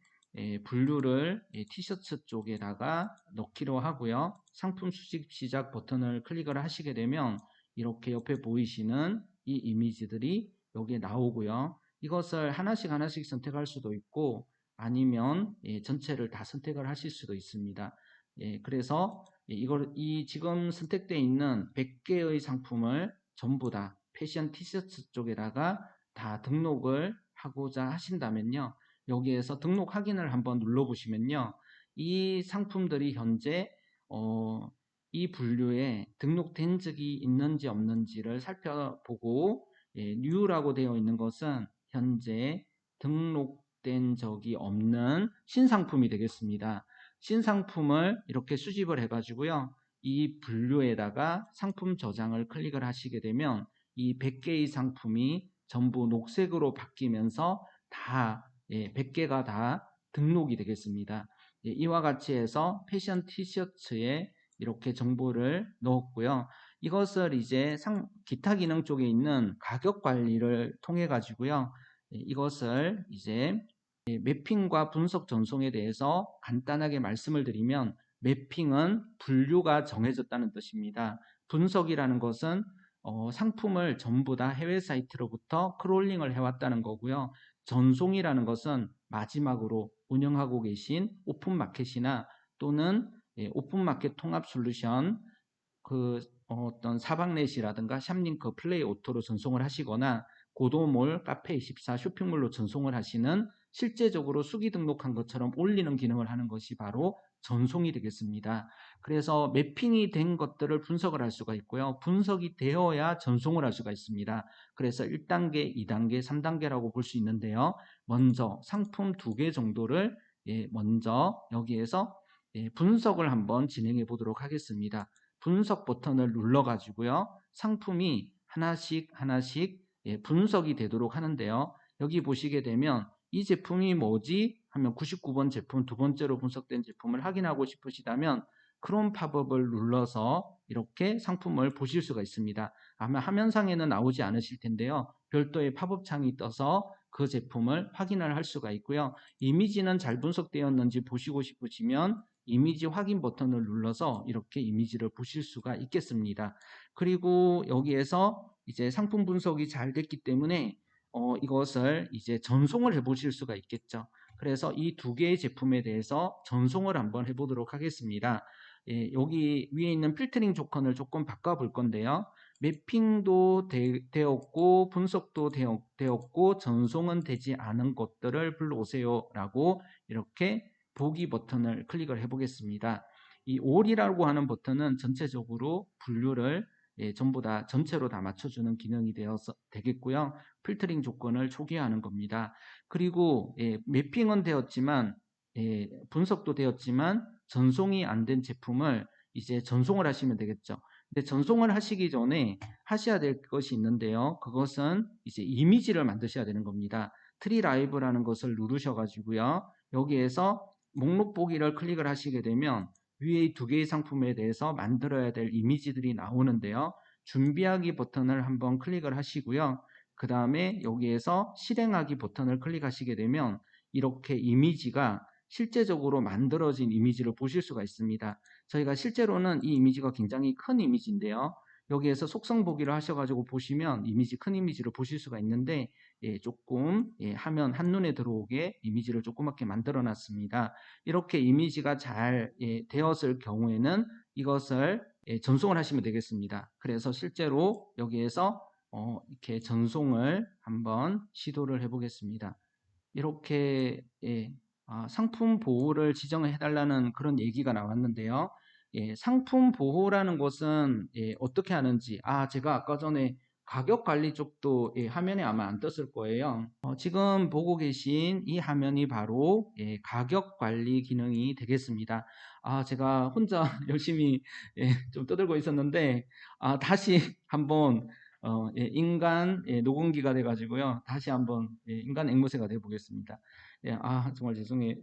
분류를 티셔츠 쪽에다가 넣기로 하고요. 상품 수집 시작 버튼을 클릭을 하시게 되면 이렇게 옆에 보이시는 이 이미지들이 여기에 나오고요. 이것을 하나씩 선택할 수도 있고 아니면 전체를 다 선택을 하실 수도 있습니다. 그래서 이 지금 선택되어 있는 100개의 상품을 전부 다 패션 티셔츠 쪽에다가 다 등록을 하고자 하신다면요. 여기에서 등록 확인을 한번 눌러보시면요. 이 상품들이 현재 이 분류에 등록된 적이 있는지 없는지를 살펴보고 new라고 되어 있는 것은 현재 등록된 적이 없는 신상품이 되겠습니다. 신상품을 이렇게 수집을 해가지고요. 이 분류에다가 상품 저장을 클릭을 하시게 되면 이 100개의 상품이 전부 녹색으로 바뀌면서 다 100개가 다 등록이 되겠습니다. 이와 같이 해서 패션 티셔츠에 이렇게 정보를 넣었고요. 이것을 이제 기타 기능 쪽에 있는 가격 관리를 통해 가지고요. 이것을 이제 매핑과 분석 전송에 대해서 간단하게 말씀을 드리면 매핑은 분류가 정해졌다는 뜻입니다. 분석이라는 것은 상품을 전부 다 해외 사이트로부터 크롤링을 해왔다는 거고요. 전송이라는 것은 마지막으로 운영하고 계신 오픈마켓이나 또는 오픈마켓 통합 솔루션 어떤 사박넷이라든가 샵링크, 플레이 오토로 전송을 하시거나 고도몰, 카페24 쇼핑몰로 전송을 하시는 실제적으로 수기 등록한 것처럼 올리는 기능을 하는 것이 바로 전송이 되겠습니다. 그래서 매핑이 된 것들을 분석을 할 수가 있고요. 분석이 되어야 전송을 할 수가 있습니다. 그래서 1단계, 2단계, 3단계라고 볼 수 있는데요. 먼저 상품 2개 정도를 먼저 여기에서 분석을 한번 진행해 보도록 하겠습니다. 분석 버튼을 눌러 가지고요. 상품이 하나씩 분석이 되도록 하는데요. 여기 보시게 되면 이 제품이 뭐지? 하면 99번 제품 두 번째로 분석된 제품을 확인하고 싶으시다면 크롬 팝업을 눌러서 이렇게 상품을 보실 수가 있습니다. 아마 화면상에는 나오지 않으실 텐데요. 별도의 팝업 창이 떠서 그 제품을 확인을 할 수가 있고요. 이미지는 잘 분석되었는지 보시고 싶으시면 이미지 확인 버튼을 눌러서 이렇게 이미지를 보실 수가 있겠습니다. 그리고 여기에서 이제 상품 분석이 잘 됐기 때문에 이것을 이제 전송을 해 보실 수가 있겠죠. 그래서 이 2개의 제품에 대해서 전송을 한번 해 보도록 하겠습니다. 여기 위에 있는 필터링 조건을 조금 바꿔 볼 건데요. 매핑도 되었고 분석도 되었고 전송은 되지 않은 것들을 불러오세요 라고 이렇게 보기 버튼을 클릭을 해 보겠습니다. 이 all이라고 하는 버튼은 전체적으로 분류를 전부 다 전체로 다 맞춰주는 기능이 되겠고요. 필터링 조건을 초기화하는 겁니다. 그리고 매핑은 되었지만 분석도 되었지만 전송이 안 된 제품을 이제 전송을 하시면 되겠죠. 근데 전송을 하시기 전에 하셔야 될 것이 있는데요. 그것은 이제 이미지를 만드셔야 되는 겁니다. 트리 라이브라는 것을 누르셔가지고요. 여기에서 목록 보기를 클릭을 하시게 되면 위에 2개의 상품에 대해서 만들어야 될 이미지들이 나오는데요. 준비하기 버튼을 한번 클릭을 하시고요. 그 다음에 여기에서 실행하기 버튼을 클릭하시게 되면 이렇게 이미지가 실제적으로 만들어진 이미지를 보실 수가 있습니다. 저희가 실제로는 이 이미지가 굉장히 큰 이미지인데요. 여기에서 속성 보기를 하셔가지고 보시면 이미지 큰 이미지를 보실 수가 있는데 조금 화면 한눈에 들어오게 이미지를 조그맣게 만들어 놨습니다. 이렇게 이미지가 잘 되었을 경우에는 이것을 전송을 하시면 되겠습니다. 그래서 실제로 여기에서 이렇게 전송을 한번 시도를 해 보겠습니다. 이렇게 상품 보호를 지정해 달라는 그런 얘기가 나왔는데요. 상품 보호라는 것은 어떻게 하는지 제가 아까 전에 가격 관리 쪽도 화면에 아마 안 떴을 거예요. 지금 보고 계신 이 화면이 바로 가격 관리 기능이 되겠습니다. 제가 혼자 열심히 좀 떠들고 있었는데 다시 한번 인간 녹음기가 돼가지고요. 다시 한번 인간 앵무새가 돼 보겠습니다. 정말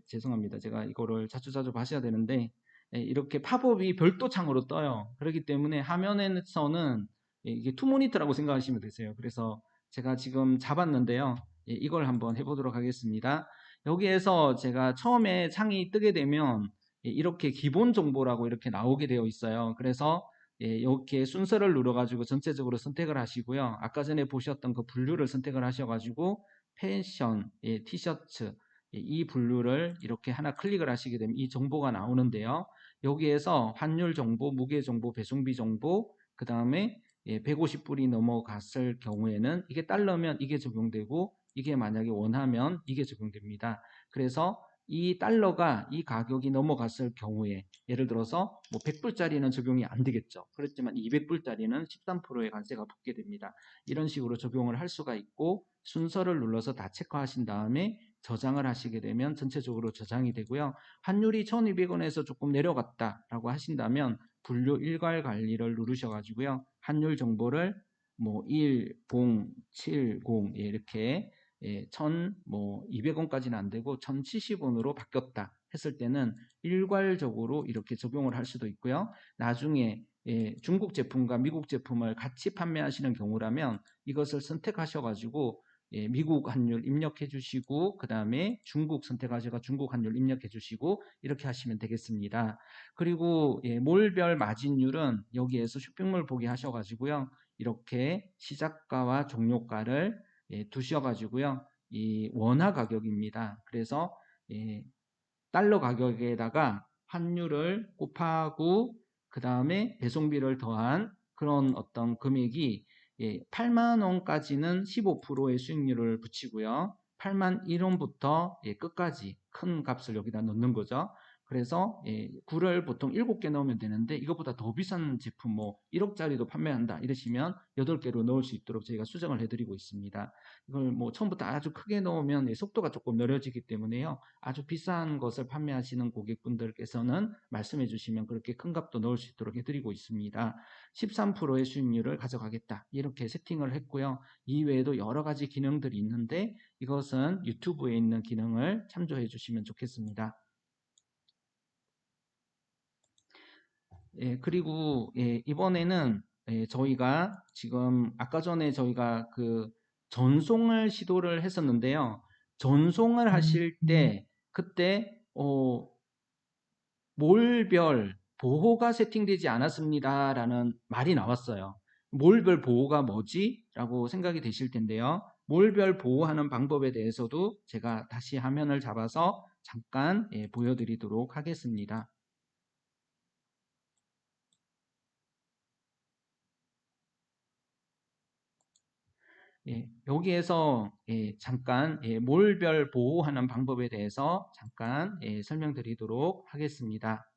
죄송합니다. 제가 이거를 자주자주 봐셔야 되는데 이렇게 팝업이 별도 창으로 떠요. 그렇기 때문에 화면에서는 이게 투모니터라고 생각하시면 되세요. 그래서 제가 지금 잡았는데요. 이걸 한번 해보도록 하겠습니다. 여기에서 제가 처음에 창이 뜨게 되면 이렇게 기본 정보라고 이렇게 나오게 되어 있어요. 그래서 이렇게 순서를 눌러가지고 전체적으로 선택을 하시고요. 아까 전에 보셨던 그 분류를 선택을 하셔가지고 패션, 티셔츠 이 분류를 이렇게 하나 클릭을 하시게 되면 이 정보가 나오는데요. 여기에서 환율 정보, 무게 정보, 배송비 정보, 그 다음에 150불이 넘어갔을 경우에는 이게 달러면 이게 적용되고 이게 만약에 원하면 이게 적용됩니다. 그래서 이 달러가 이 가격이 넘어갔을 경우에 예를 들어서 뭐 100불짜리는 적용이 안 되겠죠. 그렇지만 200불짜리는 13%의 관세가 붙게 됩니다. 이런 식으로 적용을 할 수가 있고 순서를 눌러서 다 체크하신 다음에 저장을 하시게 되면 전체적으로 저장이 되고요. 환율이 1200원에서 조금 내려갔다라고 하신다면 분류 일괄 관리를 누르셔가지고요. 환율 정보를 뭐 1070 이렇게 1200원까지는 안 되고 1070원으로 바뀌었다 했을 때는 일괄적으로 이렇게 적용을 할 수도 있고요. 나중에 중국 제품과 미국 제품을 같이 판매하시는 경우라면 이것을 선택하셔가지고 미국 환율 입력해 주시고 그 다음에 중국 선택하셔서 중국 환율 입력해 주시고 이렇게 하시면 되겠습니다. 그리고 몰별 마진율은 여기에서 쇼핑몰 보기 하셔가지고요. 이렇게 시작가와 종료가를 두셔가지고요. 이 원화 가격입니다. 그래서 달러 가격에다가 환율을 곱하고 그 다음에 배송비를 더한 그런 어떤 금액이 8만 원까지는 15%의 수익률을 붙이고요. 8만 1원부터 끝까지 큰 값을 여기다 넣는 거죠. 그래서 굴을 보통 7개 넣으면 되는데 이것보다 더 비싼 제품 뭐 1억짜리도 판매한다 이러시면 8개로 넣을 수 있도록 저희가 수정을 해드리고 있습니다. 이걸 뭐 처음부터 아주 크게 넣으면 속도가 조금 느려지기 때문에요. 아주 비싼 것을 판매하시는 고객분들께서는 말씀해 주시면 그렇게 큰 값도 넣을 수 있도록 해드리고 있습니다. 13%의 수익률을 가져가겠다 이렇게 세팅을 했고요. 이외에도 여러 가지 기능들이 있는데 이것은 유튜브에 있는 기능을 참조해 주시면 좋겠습니다. 그리고 이번에는 저희가 지금 아까 전에 저희가 그 전송을 시도를 했었는데요. 전송을 하실 때 그때 몰별 보호가 세팅되지 않았습니다라는 말이 나왔어요. 몰별 보호가 뭐지? 라고 생각이 되실 텐데요. 몰별 보호하는 방법에 대해서도 제가 다시 화면을 잡아서 잠깐 보여드리도록 하겠습니다. 여기에서 잠깐 몰별 보호하는 방법에 대해서 잠깐 설명드리도록 하겠습니다.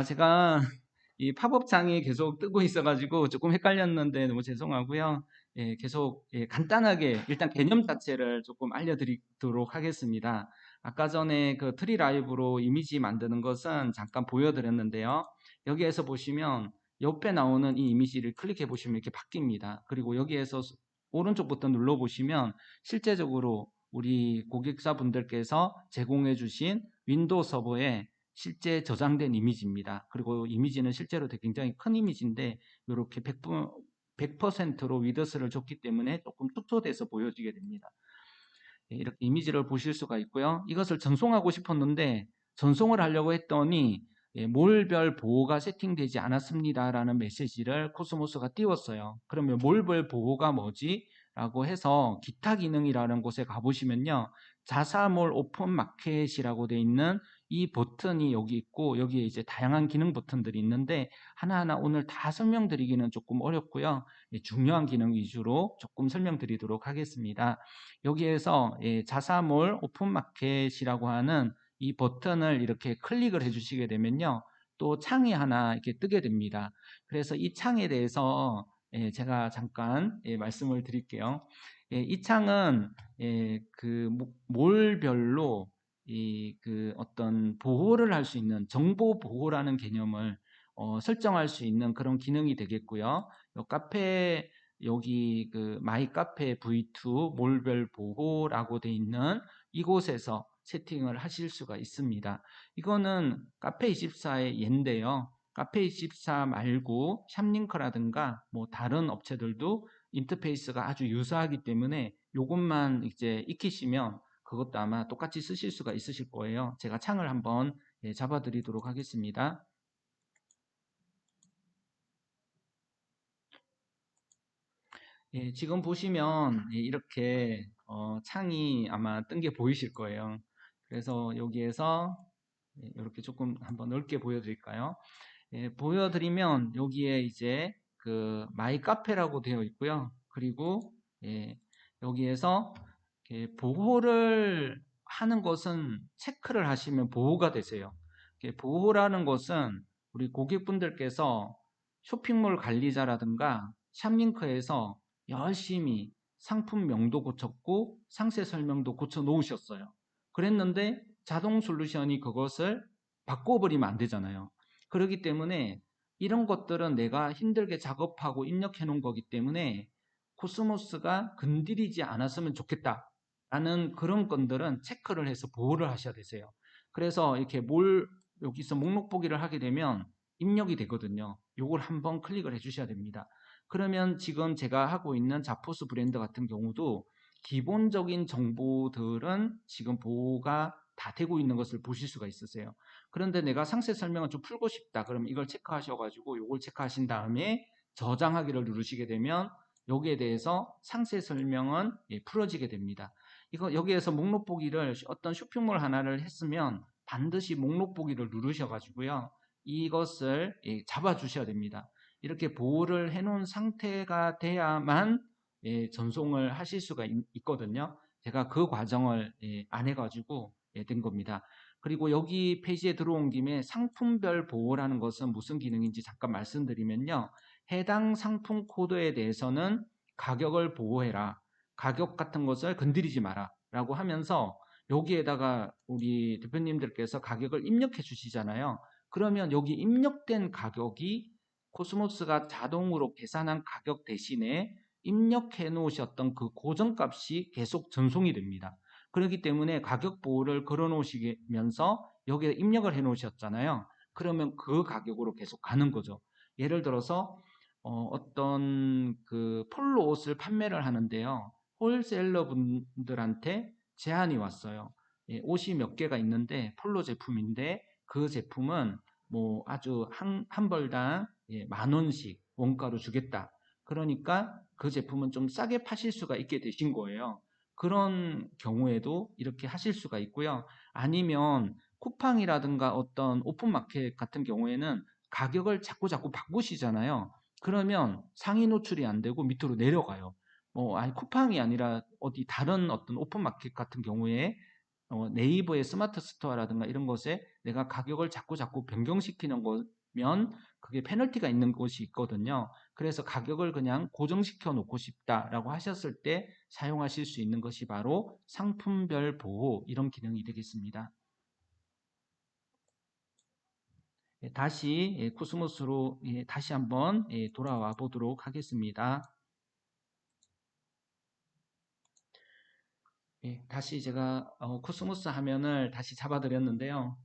제가 이 팝업창이 계속 뜨고 있어가지고 조금 헷갈렸는데 너무 죄송하고요. 계속 간단하게 일단 개념 자체를 조금 알려드리도록 하겠습니다. 아까 전에 그 트리 라이브로 이미지 만드는 것은 잠깐 보여드렸는데요. 여기에서 보시면 옆에 나오는 이 이미지를 클릭해 보시면 이렇게 바뀝니다. 그리고 여기에서 오른쪽 버튼 눌러 보시면 실제적으로 우리 고객사분들께서 제공해 주신 윈도우 서버에 실제 저장된 이미지입니다. 그리고 이미지는 실제로 굉장히 큰 이미지인데 이렇게 100%로 위드스를 줬기 때문에 조금 축소돼서 보여지게 됩니다. 이렇게 이미지를 보실 수가 있고요. 이것을 전송하고 싶었는데 전송을 하려고 했더니 몰별 보호가 세팅되지 않았습니다라는 메시지를 코스모스가 띄웠어요. 그러면 몰별 보호가 뭐지? 라고 해서 기타 기능이라는 곳에 가보시면요. 자사몰 오픈 마켓이라고 되어 있는 이 버튼이 여기 있고 여기에 이제 다양한 기능 버튼들이 있는데 하나하나 오늘 다 설명드리기는 조금 어렵고요. 중요한 기능 위주로 조금 설명드리도록 하겠습니다. 여기에서 자사몰 오픈마켓이라고 하는 이 버튼을 이렇게 클릭을 해주시게 되면요. 또 창이 하나 이렇게 뜨게 됩니다. 그래서 이 창에 대해서 제가 잠깐 말씀을 드릴게요. 이 창은 그 몰별로 그 어떤 보호를 할 수 있는 정보 보호라는 개념을 설정할 수 있는 그런 기능이 되겠고요. 요 카페 여기 그 마이 카페 V2 몰별 보호라고 돼 있는 이곳에서 세팅을 하실 수가 있습니다. 이거는 카페24의 예인데요. 카페24 말고 샵링크라든가 뭐 다른 업체들도 인터페이스가 아주 유사하기 때문에 이것만 이제 익히시면 그것도 아마 똑같이 쓰실 수가 있으실 거예요. 제가 창을 한번 잡아 드리도록 하겠습니다. 예, 지금 보시면 예, 이렇게 창이 아마 뜬 게 보이실 거예요. 그래서 여기에서 예, 이렇게 조금 한번 넓게 보여드릴까요? 예, 보여드리면 여기에 이제 그 마이 카페라고 되어 있고요. 그리고 예, 여기에서 이렇게 보호를 하는 것은 체크를 하시면 보호가 되세요. 이렇게 보호라는 것은 우리 고객분들께서 쇼핑몰 관리자라든가 샵링크에서 열심히 상품 명도 고쳤고 상세 설명도 고쳐 놓으셨어요. 그랬는데 자동 솔루션이 그것을 바꿔버리면 안 되잖아요. 그렇기 때문에 이런 것들은 내가 힘들게 작업하고 입력해 놓은 거기 때문에 코스모스가 건드리지 않았으면 좋겠다라는 그런 건들은 체크를 해서 보호를 하셔야 되세요. 그래서 이렇게 여기서 목록 보기를 하게 되면 입력이 되거든요. 요걸 한번 클릭을 해 주셔야 됩니다. 그러면 지금 제가 하고 있는 자포스 브랜드 같은 경우도 기본적인 정보들은 지금 보호가 다 되고 있는 것을 보실 수가 있으세요. 그런데 내가 상세 설명을 좀 풀고 싶다. 그럼 이걸 체크하셔가지고 요걸 체크하신 다음에 저장하기를 누르시게 되면 여기에 대해서 상세 설명은 풀어지게 됩니다. 여기에서 목록 보기를 어떤 쇼핑몰 하나를 했으면 반드시 목록 보기를 누르셔가지고요. 이것을 잡아 주셔야 됩니다. 이렇게 보호를 해놓은 상태가 돼야만 전송을 하실 수가 있거든요. 제가 그 과정을 안 해가지고 된 겁니다. 그리고 여기 페이지에 들어온 김에 상품별 보호라는 것은 무슨 기능인지 잠깐 말씀드리면요. 해당 상품 코드에 대해서는 가격을 보호해라. 가격 같은 것을 건드리지 마라. 라고 하면서 여기에다가 우리 대표님들께서 가격을 입력해 주시잖아요. 그러면 여기 입력된 가격이 코스모스가 자동으로 계산한 가격 대신에 입력해 놓으셨던 그 고정값이 계속 전송이 됩니다. 그렇기 때문에 가격 보호를 걸어 놓으시면서 여기에 입력을 해 놓으셨잖아요. 그러면 그 가격으로 계속 가는 거죠. 예를 들어서 어떤 그 폴로 옷을 판매를 하는데요. 홀셀러 분들한테 제안이 왔어요. 예, 옷이 몇 개가 있는데 폴로 제품인데 그 제품은 뭐 아주 한 벌당 만 원씩 원가로 주겠다. 그러니까 그 제품은 좀 싸게 파실 수가 있게 되신 거예요. 그런 경우에도 이렇게 하실 수가 있고요. 아니면 쿠팡이라든가 어떤 오픈마켓 같은 경우에는 가격을 자꾸 바꾸시잖아요. 그러면 상위 노출이 안 되고 밑으로 내려가요. 아니 쿠팡이 아니라 어디 다른 어떤 오픈마켓 같은 경우에 네이버의 스마트 스토어라든가 이런 것에 내가 가격을 자꾸 변경시키는 거면 그게 페널티가 있는 곳이 있거든요. 그래서 가격을 그냥 고정시켜 놓고 싶다라고 하셨을 때 사용하실 수 있는 것이 바로 상품별 보호 이런 기능이 되겠습니다. 다시 코스모스로 다시 한번 돌아와 보도록 하겠습니다. 다시 제가 코스모스 화면을 다시 잡아드렸는데요.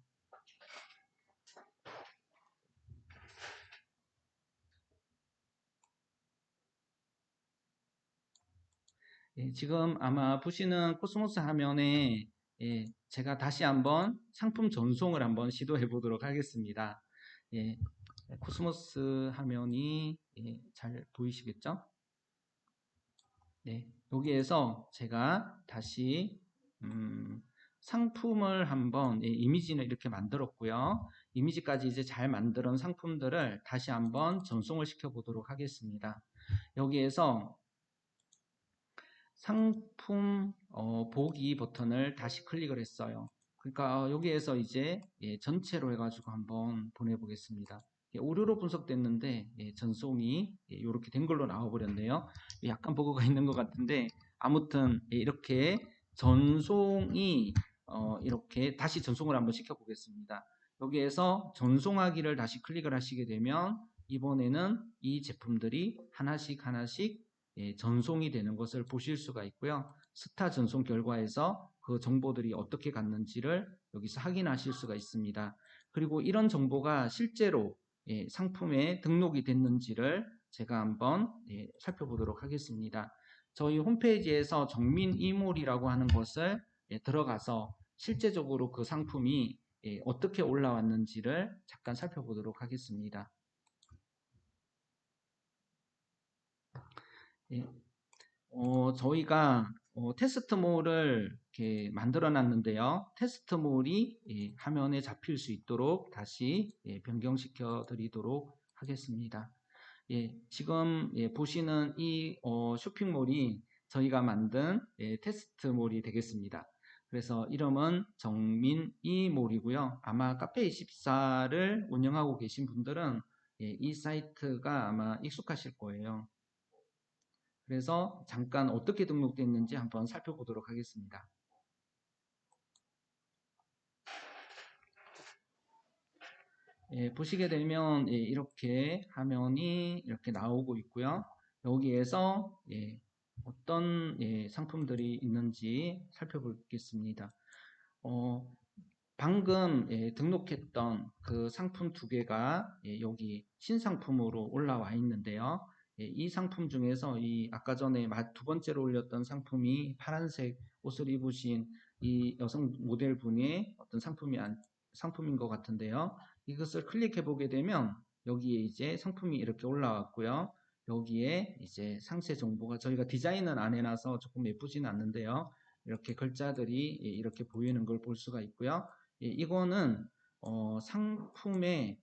지금 아마 보시는 코스모스 화면에 제가 다시 한번 상품 전송을 한번 시도해 보도록 하겠습니다. 예, 코스모스 화면이 잘 보이시겠죠? 네, 여기에서 제가 다시 상품을 한번 이미지는 이렇게 만들었고요. 이미지까지 이제 잘 만든 상품들을 다시 한번 전송을 시켜 보도록 하겠습니다. 여기에서 상품 보기 버튼을 다시 클릭을 했어요. 그러니까 여기에서 이제 전체로 해가지고 한번 보내보겠습니다. 오류로 분석됐는데 전송이 이렇게 된 걸로 나와버렸네요. 약간 버그가 있는 것 같은데 아무튼 이렇게 전송이 이렇게 다시 전송을 한번 시켜보겠습니다. 여기에서 전송하기를 다시 클릭을 하시게 되면 이번에는 이 제품들이 하나씩 전송이 되는 것을 보실 수가 있고요. 스타 전송 결과에서 그 정보들이 어떻게 갔는지를 여기서 확인하실 수가 있습니다. 그리고 이런 정보가 실제로 상품에 등록이 됐는지를 제가 한번 살펴보도록 하겠습니다. 저희 홈페이지에서 정민 이몰이라고 하는 것을 들어가서 실제적으로 그 상품이 어떻게 올라왔는지를 잠깐 살펴보도록 하겠습니다. 저희가 테스트몰을 이렇게 만들어 놨는데요. 테스트몰이 화면에 잡힐 수 있도록 다시 변경시켜 드리도록 하겠습니다. 지금 보시는 이 쇼핑몰이 저희가 만든 테스트몰이 되겠습니다. 그래서 이름은 정민이몰이고요. 아마 카페24를 운영하고 계신 분들은 이 사이트가 아마 익숙하실 거예요. 그래서 잠깐 어떻게 등록됐는지 한번 살펴보도록 하겠습니다. 보시게 되면 이렇게 화면이 이렇게 나오고 있고요. 여기에서 어떤 상품들이 있는지 살펴보겠습니다. 어, 방금 등록했던 그 상품 두 개가 여기 신상품으로 올라와 있는데요. 이 상품 중에서 이 아까 전에 두 번째로 올렸던 상품이 파란색 옷을 입으신 이 여성 모델 분의 어떤 상품인 것 같은데요. 이것을 클릭해 보게 되면 여기에 이제 상품이 이렇게 올라왔고요. 여기에 이제 상세 정보가 저희가 디자인은 안 해놔서 조금 예쁘지는 않는데요. 이렇게 글자들이 이렇게 보이는 걸 볼 수가 있고요. 이거는 상품의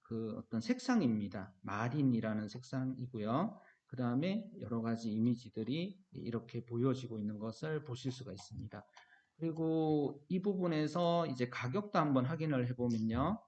그 어떤 색상입니다. 마린이라는 색상이고요. 그 다음에 여러 가지 이미지들이 이렇게 보여지고 있는 것을 보실 수가 있습니다. 그리고 이 부분에서 이제 가격도 한번 확인을 해보면요.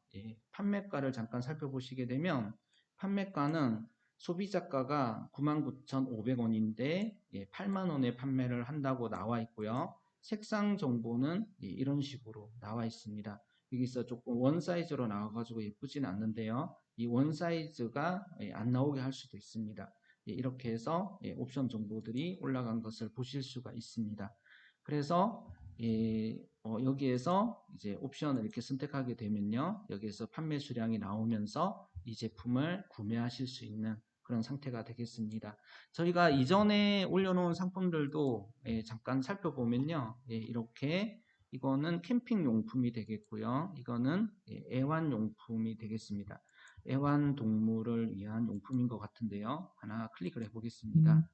판매가를 잠깐 살펴보시게 되면 판매가는 소비자가가 99,500원인데 8만 원에 판매를 한다고 나와 있고요. 색상 정보는 이런 식으로 나와 있습니다. 여기서 조금 원 사이즈로 나와가지고 예쁘진 않는데요. 이 원 사이즈가 안 나오게 할 수도 있습니다. 이렇게 해서 옵션 정보들이 올라간 것을 보실 수가 있습니다. 그래서 여기에서 이제 옵션을 이렇게 선택하게 되면요. 여기에서 판매 수량이 나오면서 이 제품을 구매하실 수 있는 그런 상태가 되겠습니다. 저희가 이전에 올려놓은 상품들도 잠깐 살펴보면요. 이렇게 이거는 캠핑용품이 되겠고요. 이거는 애완용품이 되겠습니다. 애완동물을 위한 용품인 것 같은데요. 하나 클릭을 해보겠습니다.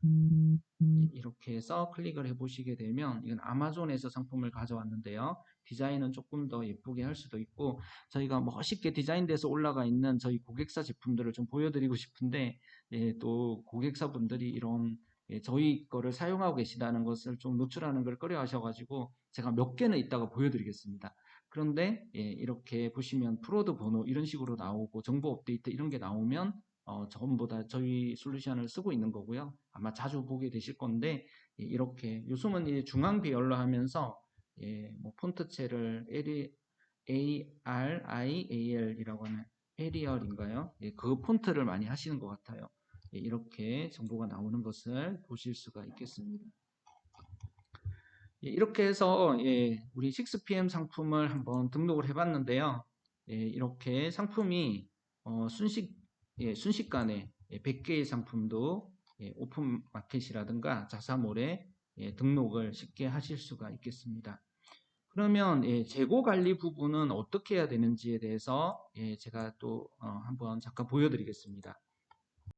이렇게 해서 클릭을 해보시게 되면 이건 아마존에서 상품을 가져왔는데요. 디자인은 조금 더 예쁘게 할 수도 있고 저희가 멋있게 디자인돼서 올라가 있는 저희 고객사 제품들을 좀 보여드리고 싶은데 또 고객사분들이 이런 저희 거를 사용하고 계시다는 것을 좀 노출하는 걸 꺼려 하셔가지고 제가 몇 개는 이따가 보여드리겠습니다. 그런데 이렇게 보시면 프로드 번호 이런 식으로 나오고 정보 업데이트 이런 게 나오면 전부 다 저희 솔루션을 쓰고 있는 거고요. 아마 자주 보게 되실 건데 이렇게 요즘은 이제 중앙 배열로 하면서 뭐 폰트체를 ARIAL이라고 하는 에리얼인가요? 그 폰트를 많이 하시는 것 같아요. 이렇게 정보가 나오는 것을 보실 수가 있겠습니다. 이렇게 해서 우리 6PM 상품을 한번 등록을 해봤는데요. 이렇게 상품이 순식간에 100개의 상품도 오픈 마켓이라든가 자사몰에 등록을 쉽게 하실 수가 있겠습니다. 그러면 재고 관리 부분은 어떻게 해야 되는지에 대해서 제가 또 한번 잠깐 보여드리겠습니다.